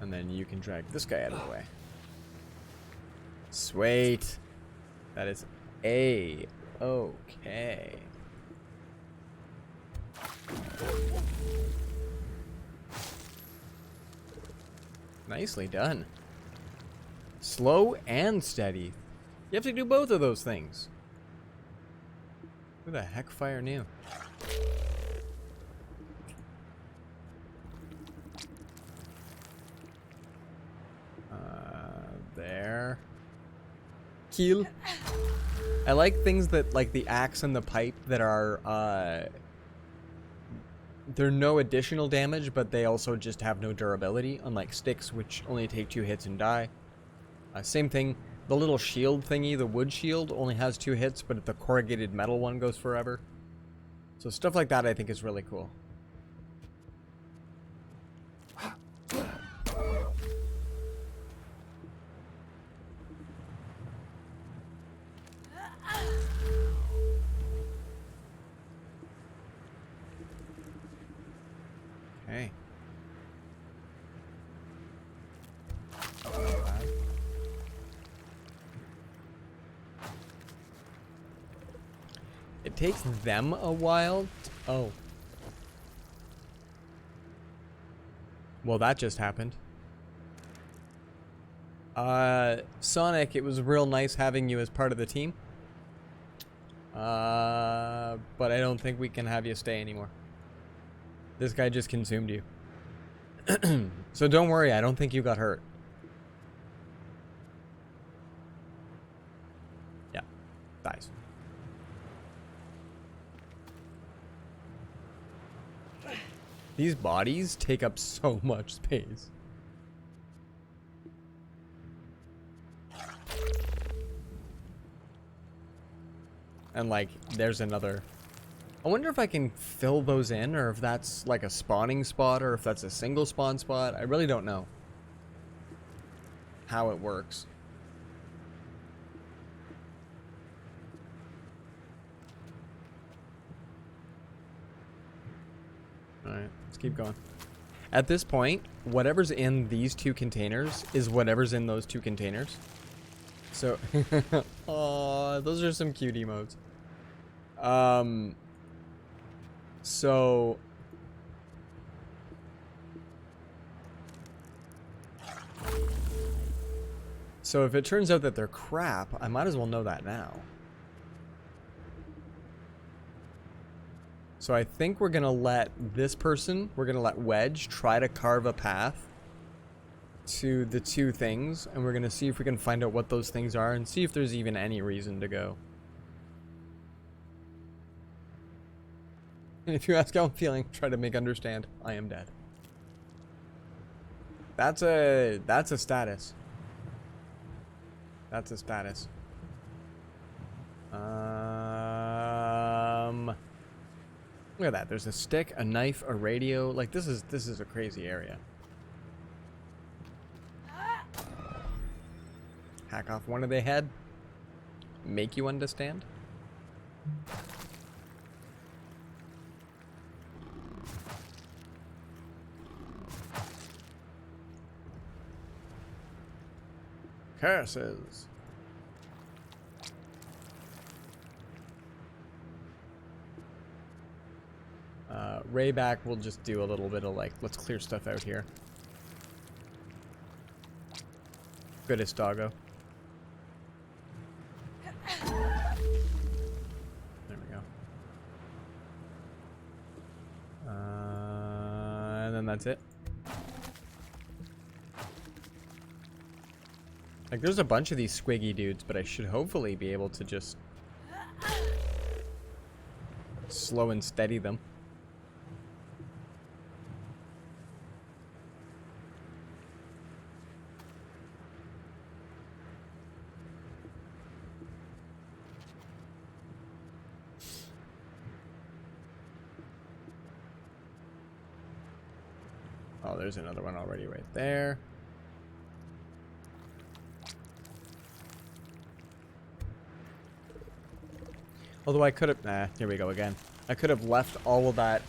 And then you can drag this guy out of the way. Sweet. That is A-okay. Nicely done. Slow and steady. You have to do both of those things. Who the heck fire knew? There. Kill. I like things that, like the axe and the pipe, that are, they're no additional damage, but they also just have no durability, unlike sticks, which only take 2 hits and die. Same thing, the little shield thingy, the wood shield, only has 2 hits, but the corrugated metal one goes forever. So stuff like that I think is really cool. Okay. It takes them a while. Oh. Well, that just happened. Sonic, it was real nice having you as part of the team. But I don't think we can have you stay anymore. This guy just consumed you. So don't worry, I don't think you got hurt. Yeah, dies. These bodies take up so much space. And like, there's another. I wonder if I can fill those in, or if that's like a spawning spot, or if that's a single spawn spot. I really don't know how it works. Alright, let's keep going. At this point, whatever's in these 2 containers is whatever's in those 2 containers. So, aw, those are some cute emotes. So if it turns out that they're crap, I might as well know that now. So I think we're gonna let this person, we're gonna let Wedge try to carve a path to the two things, and we're gonna see if we can find out what those things are and see if there's even any reason to go. And if you ask how I'm feeling, try to make understand. I am dead. That's a status. That's a status. Look at that. There's a stick, a knife, a radio. Like this is a crazy area. Hack off one of the head. Make you understand. Curses. Rayback will just do a little bit of like, let's clear stuff out here. Goodest doggo. There we go. And then that's it. Like, there's a bunch of these squiggy dudes, but I should hopefully be able to just slow and steady them. Oh, there's another one already right there. Although I could have... here we go again. I could have left all of that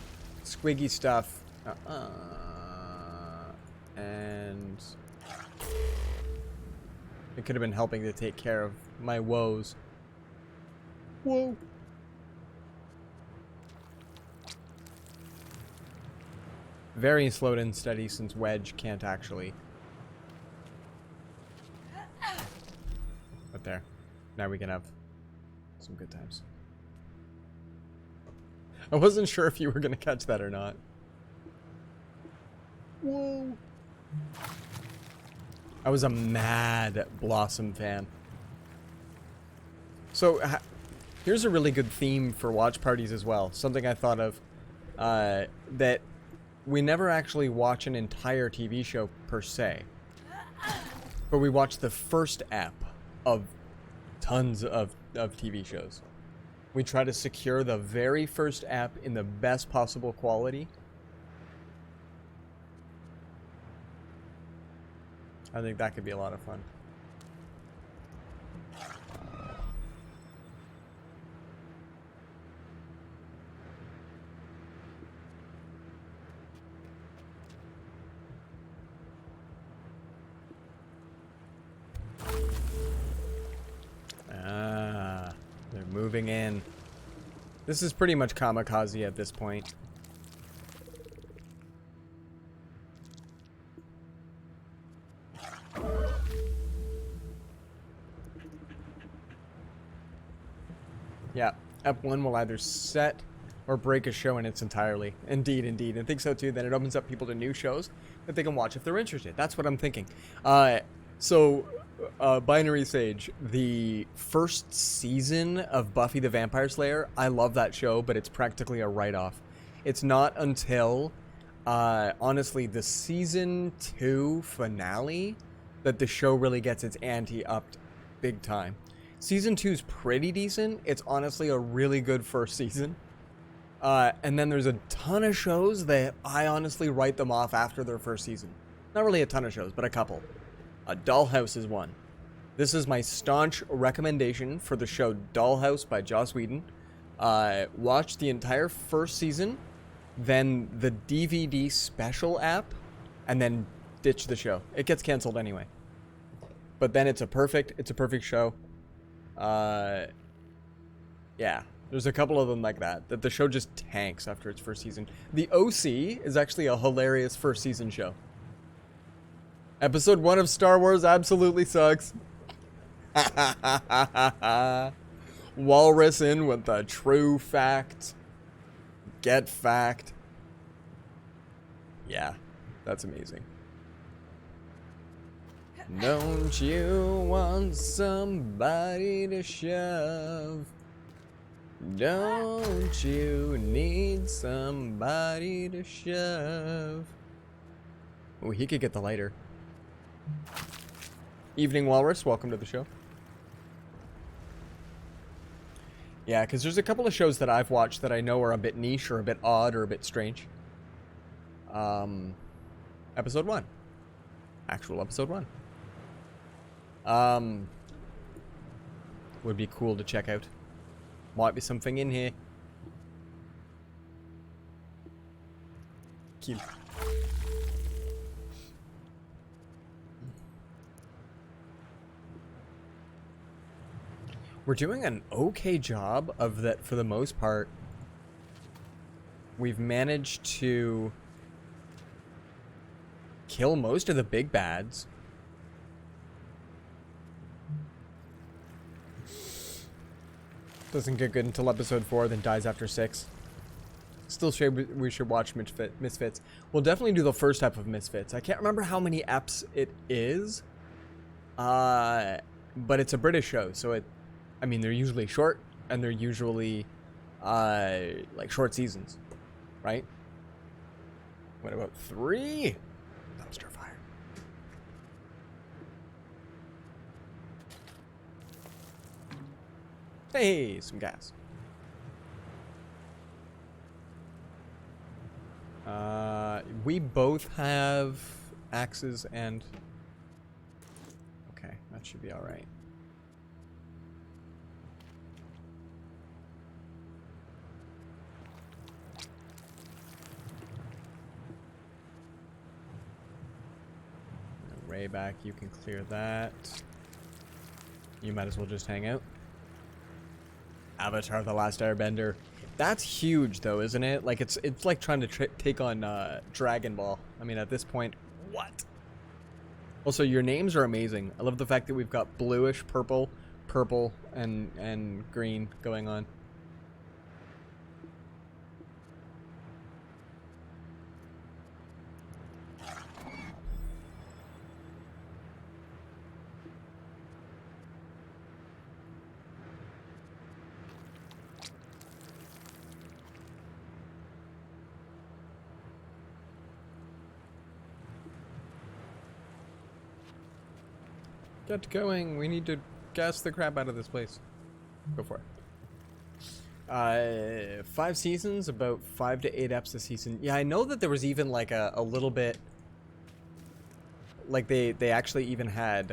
squiggy stuff. And... it could have been helping to take care of my woes. Whoa. Very slow and steady since Wedge can't actually. But there. Now we can have some good times. I wasn't sure if you were going to catch that or not. Whoa. I was a mad Blossom fan. So, here's a really good theme for watch parties as well. Something I thought of. That we never actually watch an entire TV show per se. But we watch the first ep of tons of TV shows. We try to secure the very first app in the best possible quality. I think that could be a lot of fun. They're moving in. This is pretty much kamikaze at this point. Yeah, Ep1 will either set or break a show in its entirely. Indeed, indeed. I think so too. Then it opens up people to new shows that they can watch if they're interested. That's what I'm thinking. Binary Sage, the first season of Buffy the Vampire Slayer, I love that show, but it's practically a write-off. It's not until, honestly, the season 2 finale that the show really gets its ante upped big time. Season 2 is pretty decent. It's honestly a really good first season. And then there's a ton of shows that I honestly write them off after their first season. Not really a ton of shows, but a couple. Dollhouse is one. This is my staunch recommendation for the show Dollhouse by Joss Whedon. Watch the entire first season, then the DVD special app, and then ditch the show. It gets canceled anyway. But then it's a perfect show. Yeah. There's a couple of them like that the show just tanks after its first season. The OC is actually a hilarious first season show. Episode 1 of Star Wars absolutely sucks. Walrus in with the true fact. Get fact. Yeah, that's amazing. Don't you want somebody to shove? Don't you need somebody to shove? Oh, he could get the lighter. Evening Walrus, welcome to the show. Yeah, because there's a couple of shows that I've watched that I know are a bit niche or a bit odd or a bit strange. Episode 1. Actual episode 1. Would be cool to check out. Might be something in here. Kill. We're doing an okay job of that for the most part. We've managed to kill most of the big bads. Doesn't get good until episode 4, then dies after 6. Still sure we should watch Misfits. We'll definitely do the first ep of Misfits. I can't remember how many eps it is. But it's a British show, so I mean, they're usually short, and they're usually, like, short seasons, right? What about 3? Dumpster fire. Hey, some gas. We both have axes and... Okay, that should be alright. Way back, you can clear that. You might as well just hang out. Avatar: The Last Airbender. That's huge, though, isn't it? Like it's like trying to take on Dragon Ball. I mean, at this point, what? Also, your names are amazing. I love the fact that we've got bluish, purple, and green going on. Get going. We need to gas the crap out of this place. Go for it. 5 seasons, about 5 to 8 eps a season. Yeah, I know that there was even like a little bit... Like they actually even had...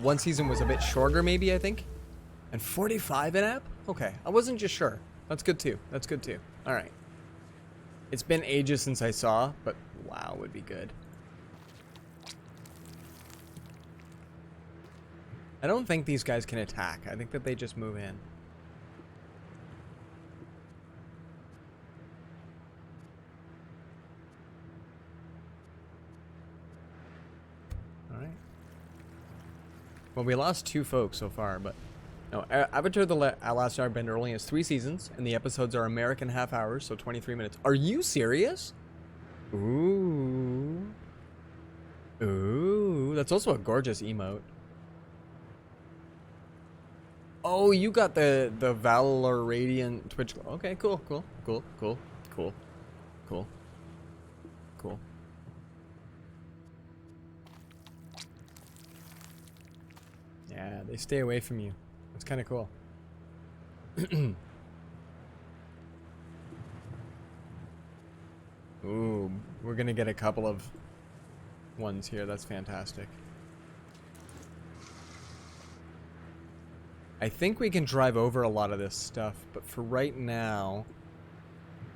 one season was a bit shorter maybe, I think. And 45 an ep? Okay, I wasn't just sure. That's good too. That's good too. Alright. It's been ages since I saw, but wow, would be good. I don't think these guys can attack. I think that they just move in. Alright. Well, we lost 2 folks so far, but... No, Avatar: The Last Airbender only has 3 seasons, and the episodes are American half hours, so 23 minutes. Are you serious? Ooh. Ooh. That's also a gorgeous emote. Oh, you got the Valor Radiant Twitch. Okay, cool. Yeah, they stay away from you. That's kind of cool. Ooh, we're gonna get a couple of ones here. That's fantastic. I think we can drive over a lot of this stuff, but for right now,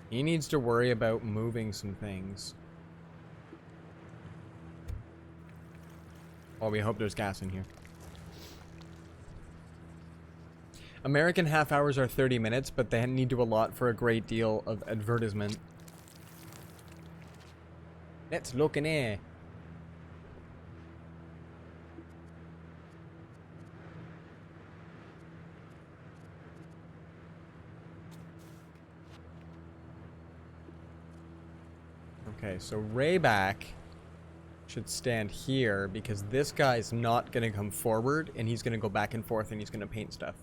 he needs to worry about moving some things. Oh, we hope there's gas in here. American half hours are 30 minutes, but they need to allot for a great deal of advertisement. Let's look in here. Okay, so Rayback should stand here because this guy's not going to come forward and he's going to go back and forth and he's going to paint stuff.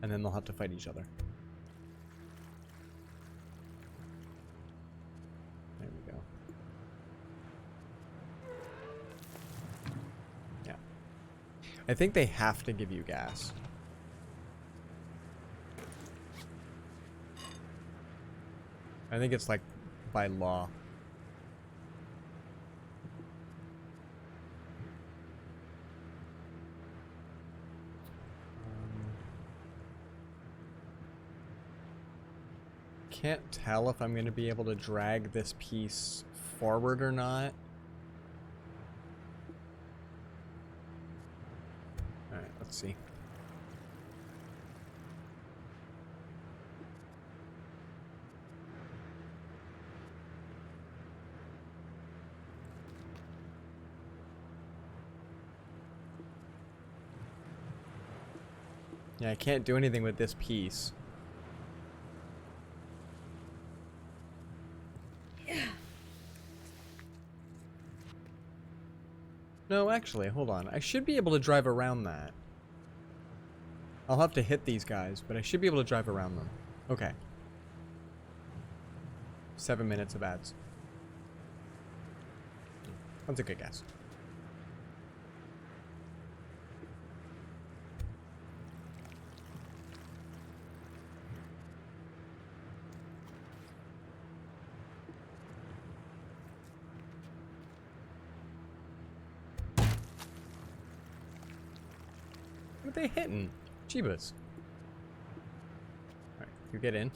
And then they'll have to fight each other. There we go. Yeah. I think they have to give you gas. I think it's like by law. Can't tell if I'm going to be able to drag this piece forward or not. Alright, let's see. Yeah, I can't do anything with this piece. No, actually, hold on. I should be able to drive around that. I'll have to hit these guys, but I should be able to drive around them. Okay. 7 minutes of ads. That's a good guess. What are they hitting? Jeebus. Alright, you get in.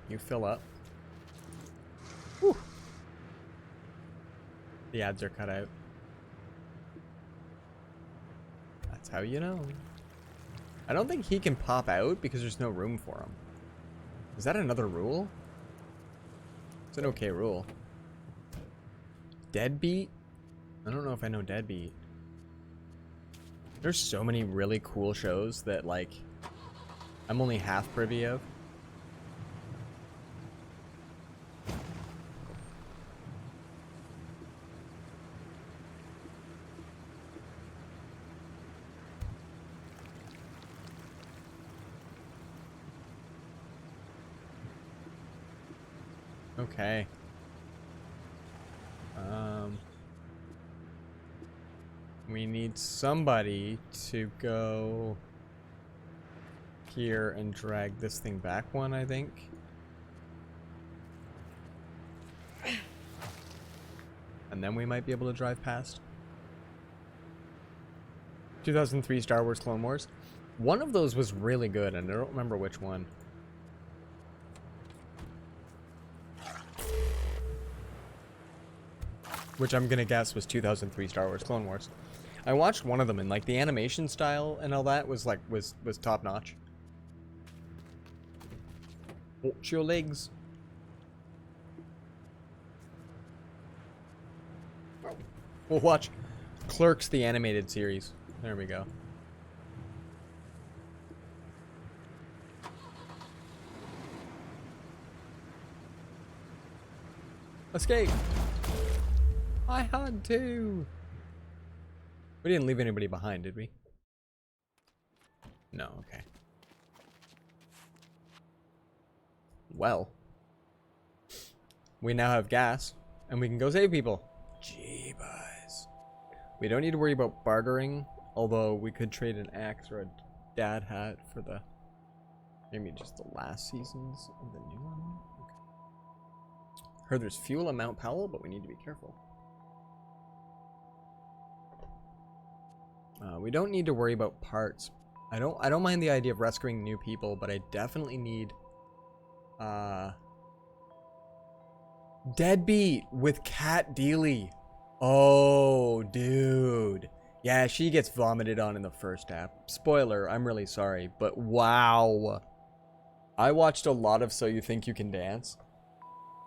You fill up. Whew. The ads are cut out. That's how you know. I don't think he can pop out because there's no room for him. Is that another rule? It's an okay rule. Deadbeat? I don't know if I know Deadbeat. There's so many really cool shows that, like, I'm only half privy of. Okay. We need somebody to go here and drag this thing back one, I think. And then we might be able to drive past. 2003 Star Wars Clone Wars. One of those was really good, and I don't remember which one. Which I'm gonna guess was 2003 Star Wars Clone Wars. I watched one of them, and like the animation style and all that was like was top notch. Watch your legs. We'll watch Clerks, the animated series. There we go. Escape! I had to! We didn't leave anybody behind, did we? No, okay. Well. We now have gas, and we can go save people. Jeebus. We don't need to worry about bartering, although we could trade an axe or a dad hat for the... maybe just the last seasons of the new one? Okay. Heard there's fuel at Mount Powell, but we need to be careful. We don't need to worry about parts. I don't mind the idea of rescuing new people, but I definitely need Deadbeat with Cat Dealey. Oh, dude. Yeah, she gets vomited on in the first app. Spoiler, I'm really sorry, but wow. I watched a lot of So You Think You Can Dance.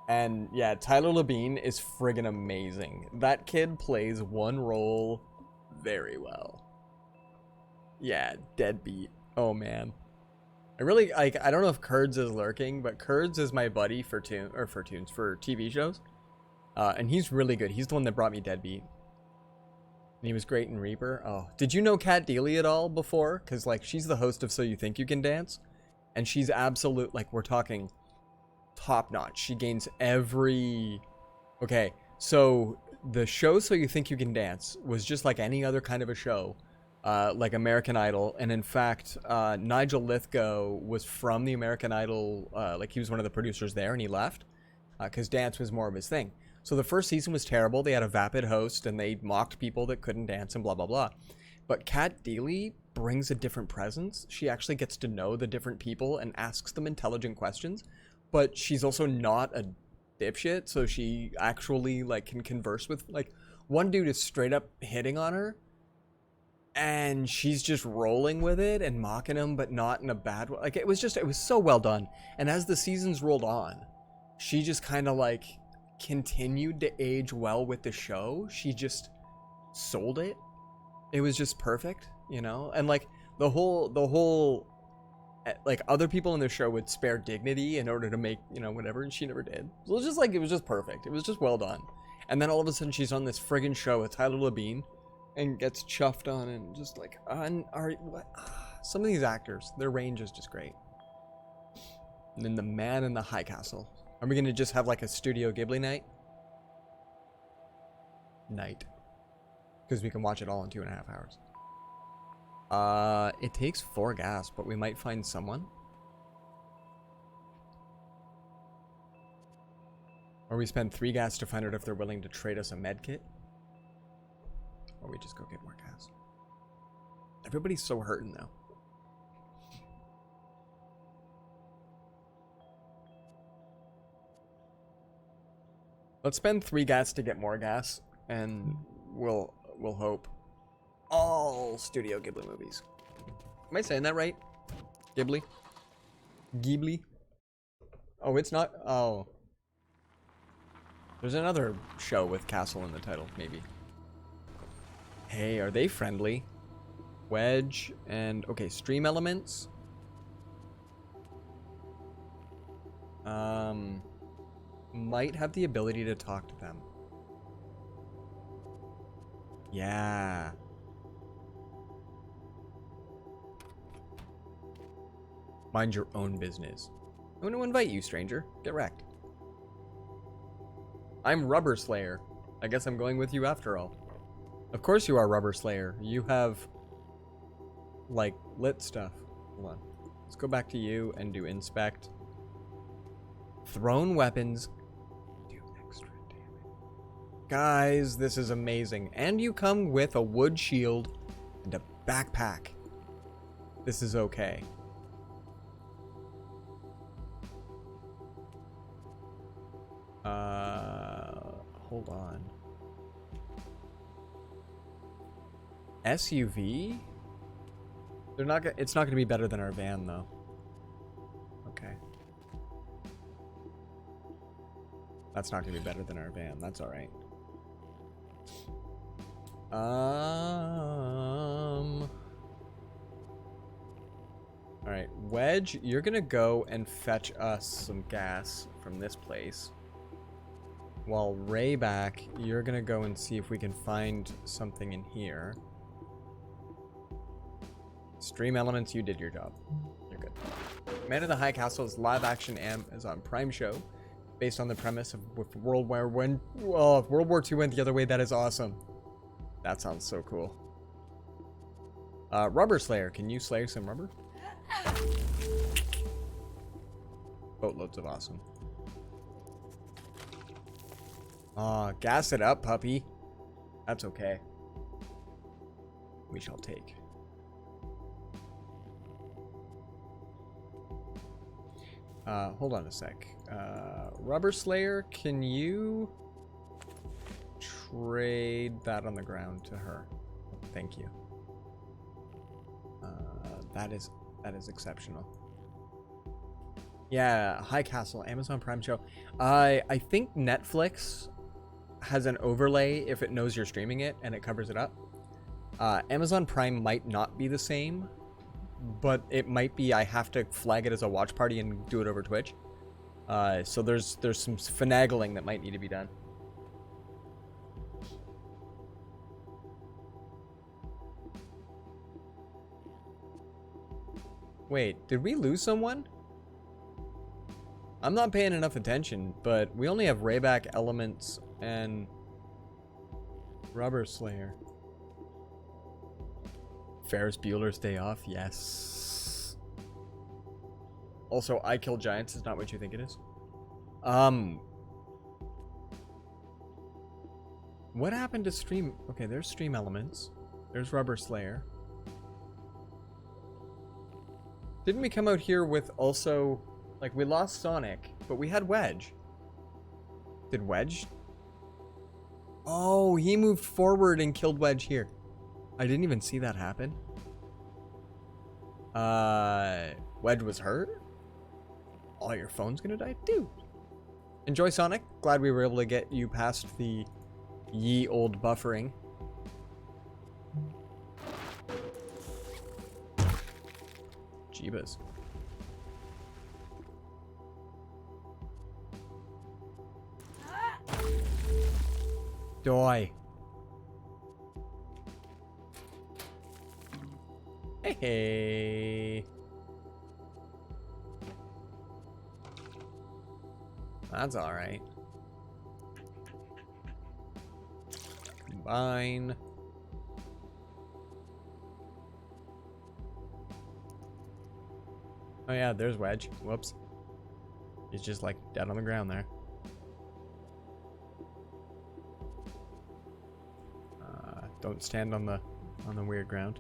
And yeah, Tyler Labine is friggin' amazing. That kid plays one role very well. Yeah, deadbeat. Oh man. I really like. I don't know if Kurds is lurking, but Kurds is my buddy for TV shows, and he's really good. He's the one that brought me Deadbeat, and he was great in Reaper. Oh, did you know Kat Deely at all before? Because like she's the host of So You Think You Can Dance, and she's absolute like we're talking top notch. She gains every. Okay, so the show So You Think You Can Dance was just like any other kind of a show. Like American Idol, and in fact, Nigel Lithgow was from the American Idol, like he was one of the producers there, and he left, because dance was more of his thing. So the first season was terrible, they had a vapid host, and they mocked people that couldn't dance, and blah blah blah. But Kat Deely brings a different presence. She actually gets to know the different people and asks them intelligent questions, but she's also not a dipshit, so she actually, like, can converse with, like, one dude is straight up hitting on her, and she's just rolling with it and mocking him, but not in a bad way. Like, it was so well done. And as the seasons rolled on, she just kind of like continued to age well with the show. She just sold it. It was just perfect, you know? And like the whole like other people in the show would spare dignity in order to make, you know, whatever, and she never did. So it was just perfect. It was just well done. And then all of a sudden she's on this friggin' show with Tyler Labine and gets chuffed on, and just like some of these actors, their range is just great. And then The Man in the High Castle. Are we gonna just have like a Studio Ghibli night? Because we can watch it all in 2.5 hours. It takes 4 gas, but we might find someone. Or we spend 3 gas to find out if they're willing to trade us a med kit. Or we just go get more gas. Everybody's so hurting though. Let's spend 3 gas to get more gas, and we'll hope. All Studio Ghibli movies. Am I saying that right? Ghibli? Ghibli? Oh, it's not. Oh. There's another show with castle in the title, maybe. Hey, are they friendly? Wedge and okay, stream elements. Might have the ability to talk to them. Yeah. Mind your own business. I'm going to invite you, stranger. Get wrecked. I'm Rubber Slayer. I guess I'm going with you after all. Of course you are, Rubber Slayer. You have, like, lit stuff. Hold on. Let's go back to you and do inspect. Thrown weapons. Do extra damage. Guys, this is amazing. And you come with a wood shield and a backpack. This is okay. Hold on. SUV? They're not. It's not going to be better than our van, though. Okay. That's not going to be better than our van. That's all right. All right, Wedge, you're going to go and fetch us some gas from this place. While Rayback, you're going to go and see if we can find something in here. Stream elements, you did your job. You're good. Man in the High Castle's live-action Amazon Prime show, based on the premise of World War II went the other way. That is awesome. That sounds so cool. Rubber Slayer, can you slay some rubber? Boatloads of awesome. Gas it up, puppy. That's okay. We shall take. Hold on a sec. Rubber Slayer, can you trade that on the ground to her. Thank you. That is exceptional. Yeah, High Castle, Amazon Prime show. I think Netflix has an overlay if it knows you're streaming it and it covers it up. Amazon Prime might not be the same, but it might be I have to flag it as a watch party and do it over Twitch. So there's some finagling that might need to be done. Wait, did we lose someone? I'm not paying enough attention, but we only have Rayback, Elements, and Rubber Slayer. Ferris Bueller's Day Off, yes. Also, I Kill Giants is not what you think it is. What happened to Stream? Okay, there's Stream Elements. There's Rubber Slayer. Didn't we come out here with also, like, we lost Sonic, but we had Wedge. Did Wedge? Oh, he moved forward and killed Wedge here. I didn't even see that happen. Wedge was hurt? Oh, your phone's gonna die? Dude. Enjoy Sonic. Glad we were able to get you past the ye old buffering. Jeebus. Die. Hey. That's alright. Combine. Oh yeah, there's Wedge. Whoops. He's just like dead on the ground there. Don't stand on the weird ground.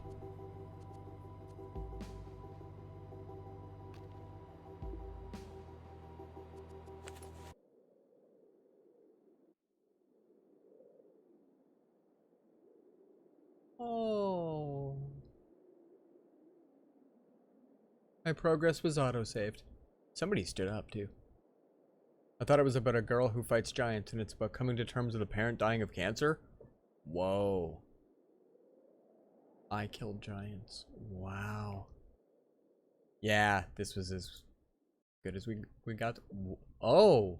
Oh. My progress was auto-saved. Somebody stood up too. I thought it was about a girl who fights giants and it's about coming to terms with a parent dying of cancer. Whoa. I Killed Giants. Wow. Yeah, this was as good as we got. Oh.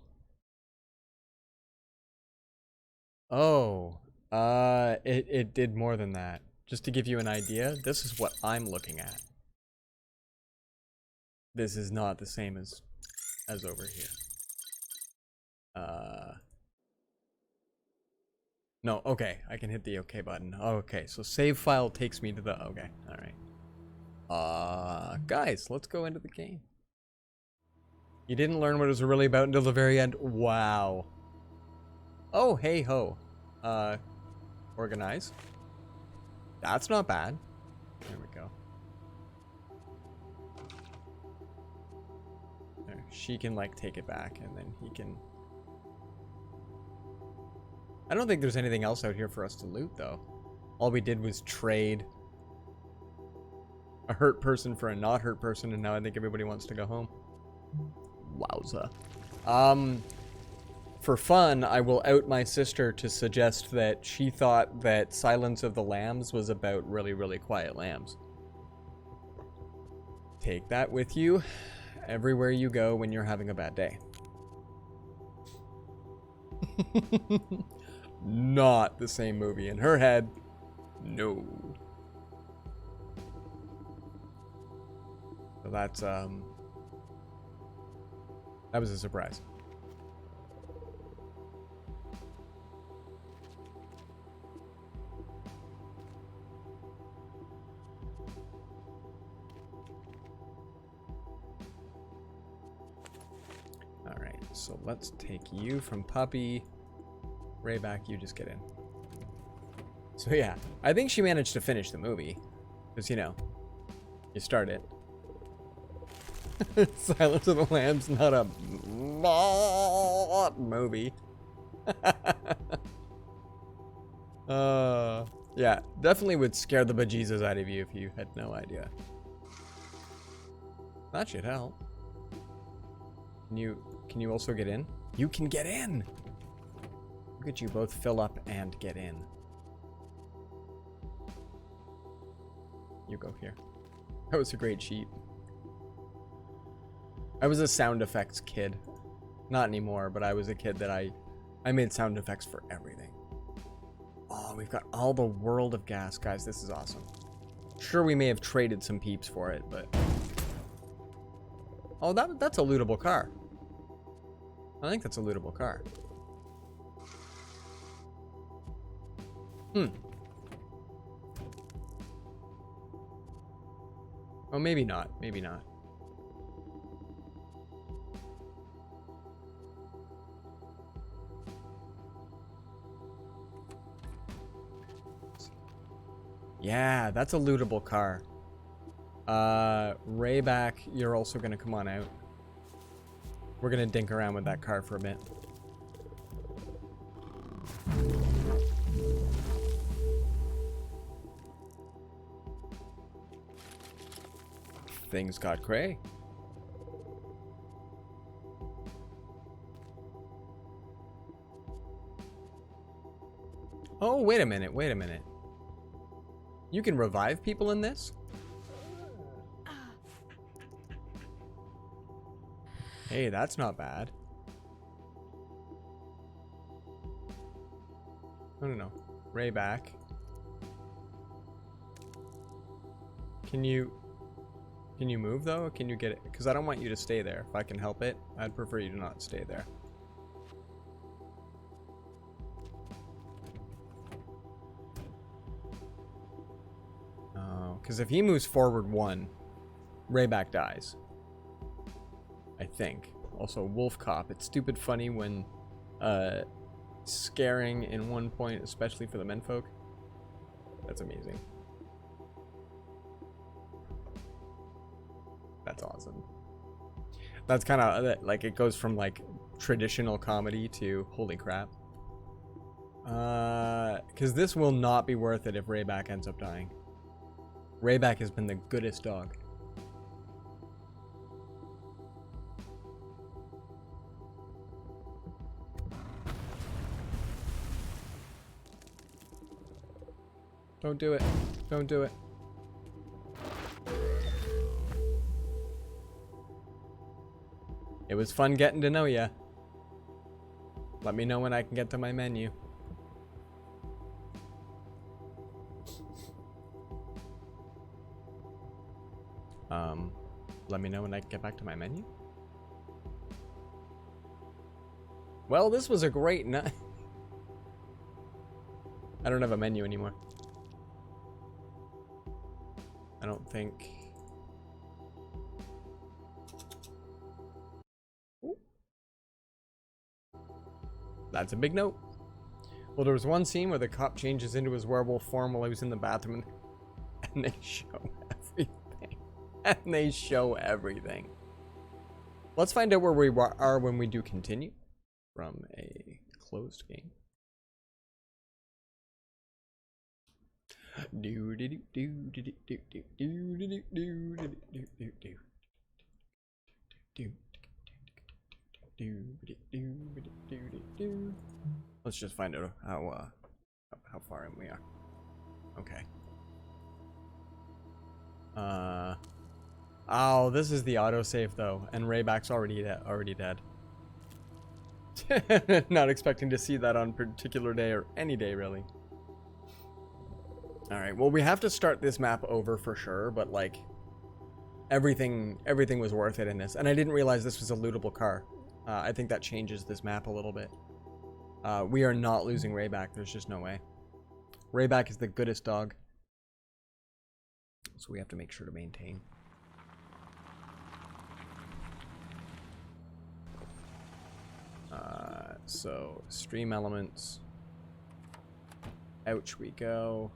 Oh. It did more than that. Just to give you an idea, this is what I'm looking at. This is not the same as over here. No, okay, I can hit the OK button. Okay, so save file takes me to the, okay, alright. Guys, let's go into the game. You didn't learn what it was really about until the very end. Wow. Oh, hey ho. Organize. That's not bad. There we go. There, she can, like, take it back, and then he can... I don't think there's anything else out here for us to loot, though. All we did was trade a hurt person for a not hurt person, and now I think everybody wants to go home. Wowza. For fun, I will out my sister to suggest that she thought that Silence of the Lambs was about really, really quiet lambs. Take that with you everywhere you go when you're having a bad day. Not the same movie in her head. No. So that's that was a surprise. All right, so let's take you from puppy. Rayback, you just get in. So yeah, I think she managed to finish the movie. Because, you know, you start it. Silence of the Lambs, not a movie. Yeah, definitely would scare the bejesus out of you if you had no idea. That should help. Can you also get in? You can get in! Look at you both fill up and get in. You go here. That was a great sheet. I was a sound effects kid. Not anymore, but I was a kid that I made sound effects for everything. Oh, we've got all the world of gas. Guys, this is awesome. Sure, we may have traded some peeps for it, but... Oh, that's a lootable car. I think that's a lootable car. Oh, maybe not. Maybe not. Yeah, that's a lootable car. Rayback, you're also gonna come on out. We're gonna dink around with that car for a bit. Things got cray. Oh, wait a minute, wait a minute. You can revive people in this? Hey, that's not bad. No. Rayback. Can you move though? Can you get it? Because I don't want you to stay there. If I can help it, I'd prefer you to not stay there. Oh, because if he moves forward one, Rayback dies. I think. Also, Wolf Cop. It's stupid funny when scaring in one point, especially for the menfolk. That's amazing. That's awesome. That's kind of like it goes from like traditional comedy to holy crap. Because this will not be worth it if Rayback ends up dying. Rayback has been the goodest dog. Don't do it. Don't do it. It was fun getting to know ya. Let me know when I can get to my menu. Let me know when I can get back to my menu. Well, this was a great night. I don't have a menu anymore. I don't think. Ooh. That's a big note. Well, there was one scene where the cop changes into his werewolf form while he was in the bathroom, and they show everything. And they show everything. Let's find out where we are when we do continue from a closed game. Let's just find out how far in we are. Okay. Oh, this is the autosave though, and Rayback's already dead. Not expecting to see that on a particular day or any day really. All right, well, we have to start this map over for sure, but like everything was worth it in this, and I didn't realize this was a lootable car. I think that changes this map a little bit. We are not losing Rayback. There's just no way. Rayback is the goodest dog, so we have to make sure to maintain. So stream elements. Ouch, we go.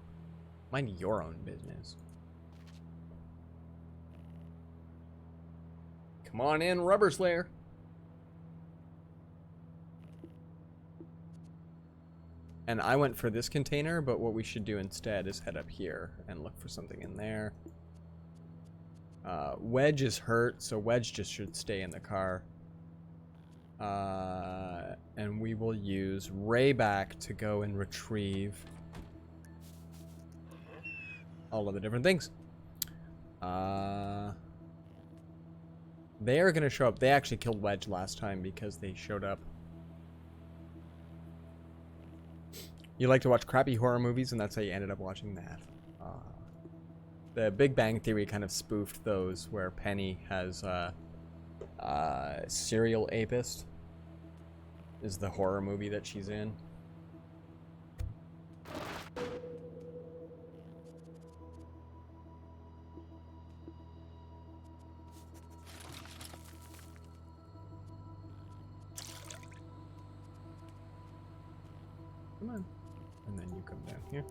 Mind your own business. Come on in, Rubber Slayer. And I went for this container, but what we should do instead is head up here and look for something in there. Wedge is hurt, so Wedge just should stay in the car. And we will use Rayback to go and retrieve all of the different things. They are going to show up. They actually killed Wedge last time because they showed up. You like to watch crappy horror movies, and that's how you ended up watching that. The Big Bang Theory kind of spoofed those, where Penny has Serial Apist is the horror movie that she's in. Come on. And then you come down here.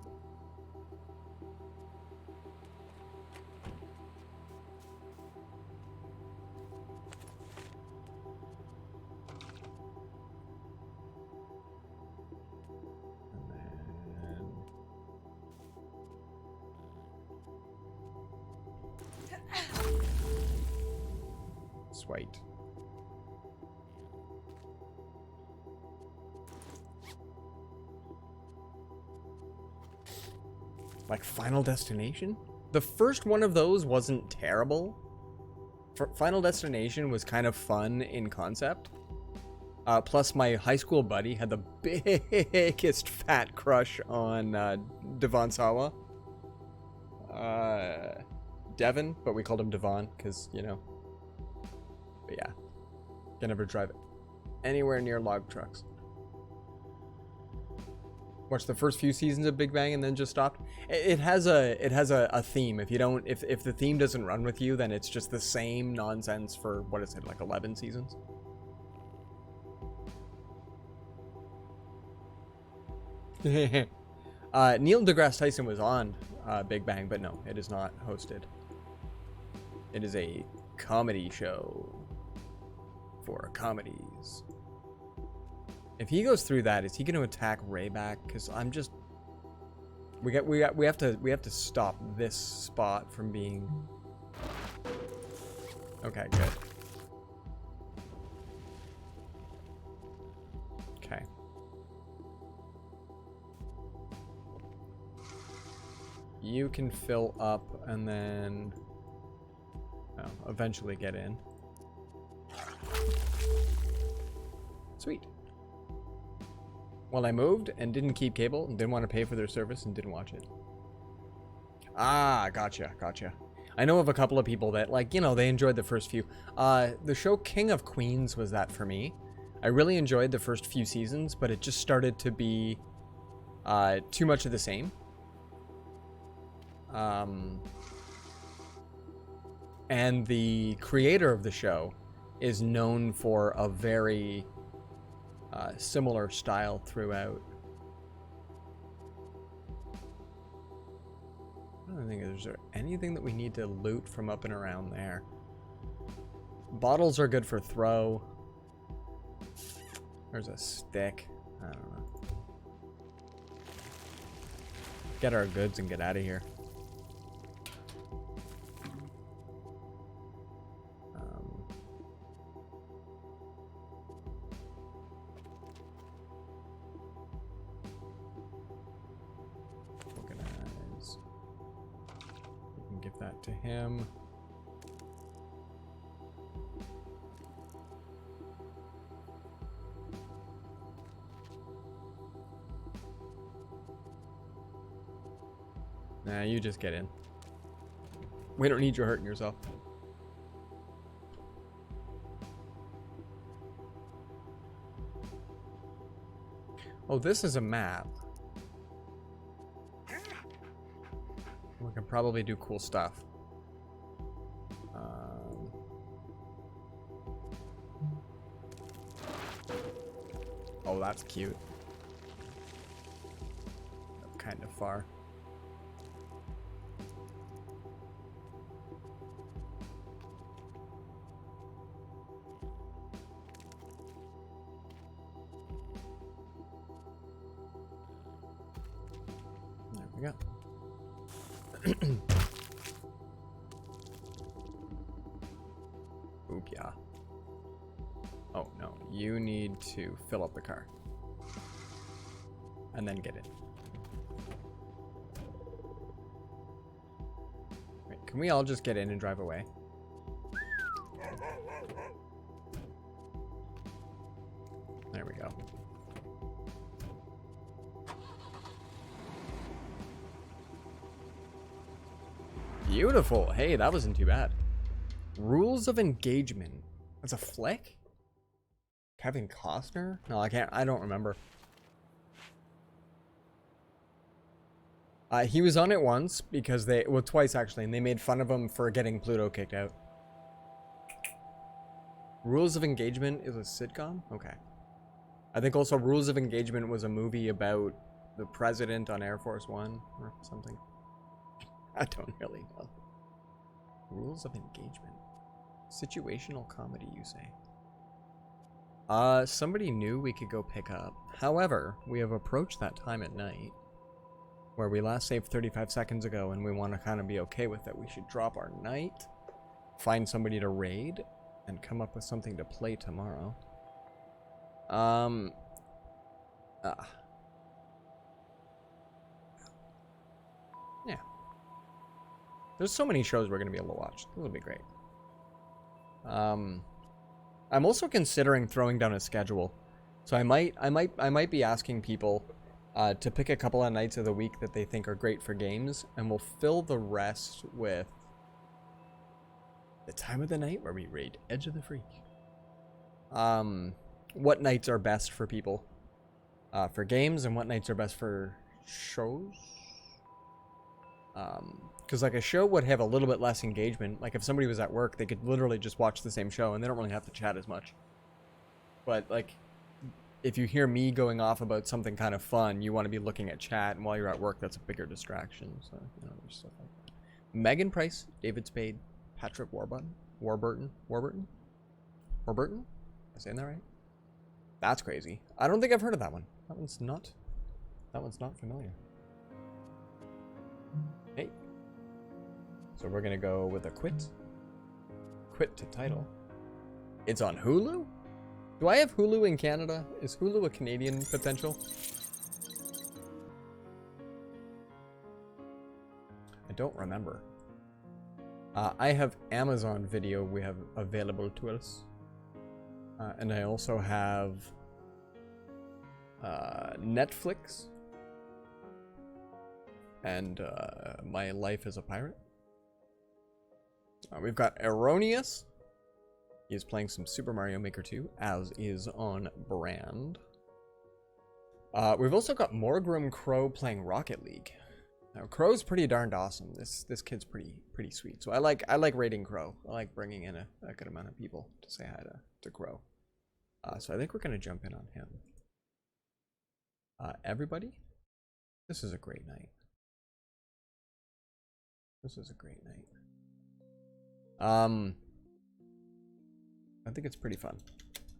Sweet. Like Final Destination? The first one of those wasn't terrible. Final Destination was kind of fun in concept. Plus, my high school buddy had the biggest fat crush on Devon Sawa. Devon, but we called him Devon because, you know. But yeah, can never drive anywhere near log trucks. Watched the first few seasons of Big Bang and then just stopped. It has a theme. If the theme doesn't run with you, then it's just the same nonsense for, what is it, like 11 seasons? Neil deGrasse Tyson was on Big Bang, but no, it is not hosted. It is a comedy show for comedies. If he goes through that, is he going to attack Rayback? Because I'm just, we have to stop this spot from being. Okay, good. Okay. You can fill up and then eventually get in. Sweet. Well, I moved and didn't keep cable and didn't want to pay for their service and didn't watch it. Ah, gotcha. I know of a couple of people that, like, you know, they enjoyed the first few. The show King of Queens was that for me. I really enjoyed the first few seasons, but it just started to be too much of the same. And the creator of the show is known for a very similar style throughout. I don't think there's anything that we need to loot from up and around there. Bottles are good for throw. There's a stick. I don't know. Get our goods and get out of here. That to him. Nah, you just get in. We don't need you hurting yourself. Oh, this is a map. We can probably do cool stuff. Oh, that's cute. Kind of far. There we go. Oop, yeah. Oh, no. You need to fill up the car. And then get in. Wait, can we all just get in and drive away? There we go. Beautiful. Hey, that wasn't too bad. Rules of engagement. That's a flick? Kevin Costner? No, I don't remember. He was on it once because well, twice actually, and they made fun of him for getting Pluto kicked out. Rules of Engagement is a sitcom? Okay. I think also Rules of Engagement was a movie about the president on Air Force One or something. I don't really know. Rules of Engagement. Situational comedy, you say? Somebody knew we could go pick up. However, we have approached that time at night where we last saved 35 seconds ago and we want to kind of be okay with it. We should drop our night, find somebody to raid, and come up with something to play tomorrow. Yeah. There's so many shows we're going to be able to watch. This will be great. I'm also considering throwing down a schedule. So I might be asking people to pick a couple of nights of the week that they think are great for games, and we'll fill the rest with the time of the night where we raid Edge of the Freak. What nights are best for people for games, and what nights are best for shows? Because like a show would have a little bit less engagement. Like if somebody was at work, they could literally just watch the same show and they don't really have to chat as much. But like if you hear me going off about something kind of fun, you want to be looking at chat, and while you're at work, that's a bigger distraction. So, you know, there's stuff like that. Megan Price, David Spade, Patrick Warburton? Am I saying that right? That's crazy. I don't think I've heard of that one. That one's not familiar. Hey. So we're gonna go with a quit. Quit to title. It's on Hulu? Do I have Hulu in Canada? Is Hulu a Canadian potential? I don't remember. I have Amazon Video we have available to us. And I also have Netflix. And My Life as a Pirate. We've got Erroneous. He is playing some Super Mario Maker 2, as is on brand. We've also got Morgrim Crow playing Rocket League. Now, Crow's pretty darned awesome. This kid's pretty sweet. So I like raiding Crow. I like bringing in a good amount of people to say hi to Crow. So I think we're gonna jump in on him. Everybody, this is a great night. This is a great night. I think it's pretty fun.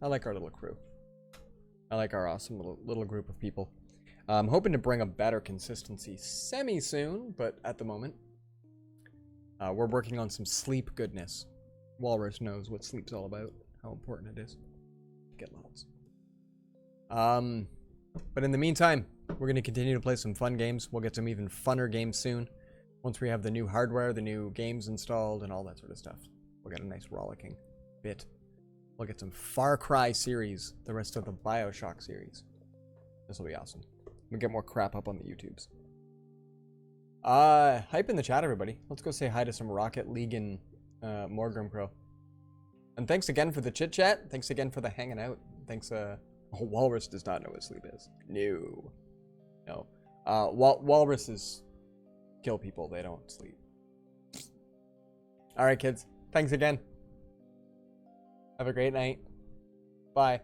I like our little crew. I like our awesome little group of people. I'm hoping to bring a better consistency semi-soon, but at the moment, we're working on some sleep goodness. Walrus knows what sleep's all about, how important it is. Get lots. But in the meantime, we're going to continue to play some fun games. We'll get some even funner games soon. Once we have the new hardware, the new games installed, and all that sort of stuff. We'll get a nice rollicking bit. We'll get some Far Cry series, the rest of the BioShock series. This will be awesome. We'll get more crap up on the YouTubes. Hype in the chat, everybody. Let's go say hi to some Rocket League and Morgrim Crow. And thanks again for the chit-chat. Thanks again for the hanging out. Thanks, Walrus does not know what sleep is. No. No. Walruses kill people. They don't sleep. Alright, kids. Thanks again. Have a great night. Bye.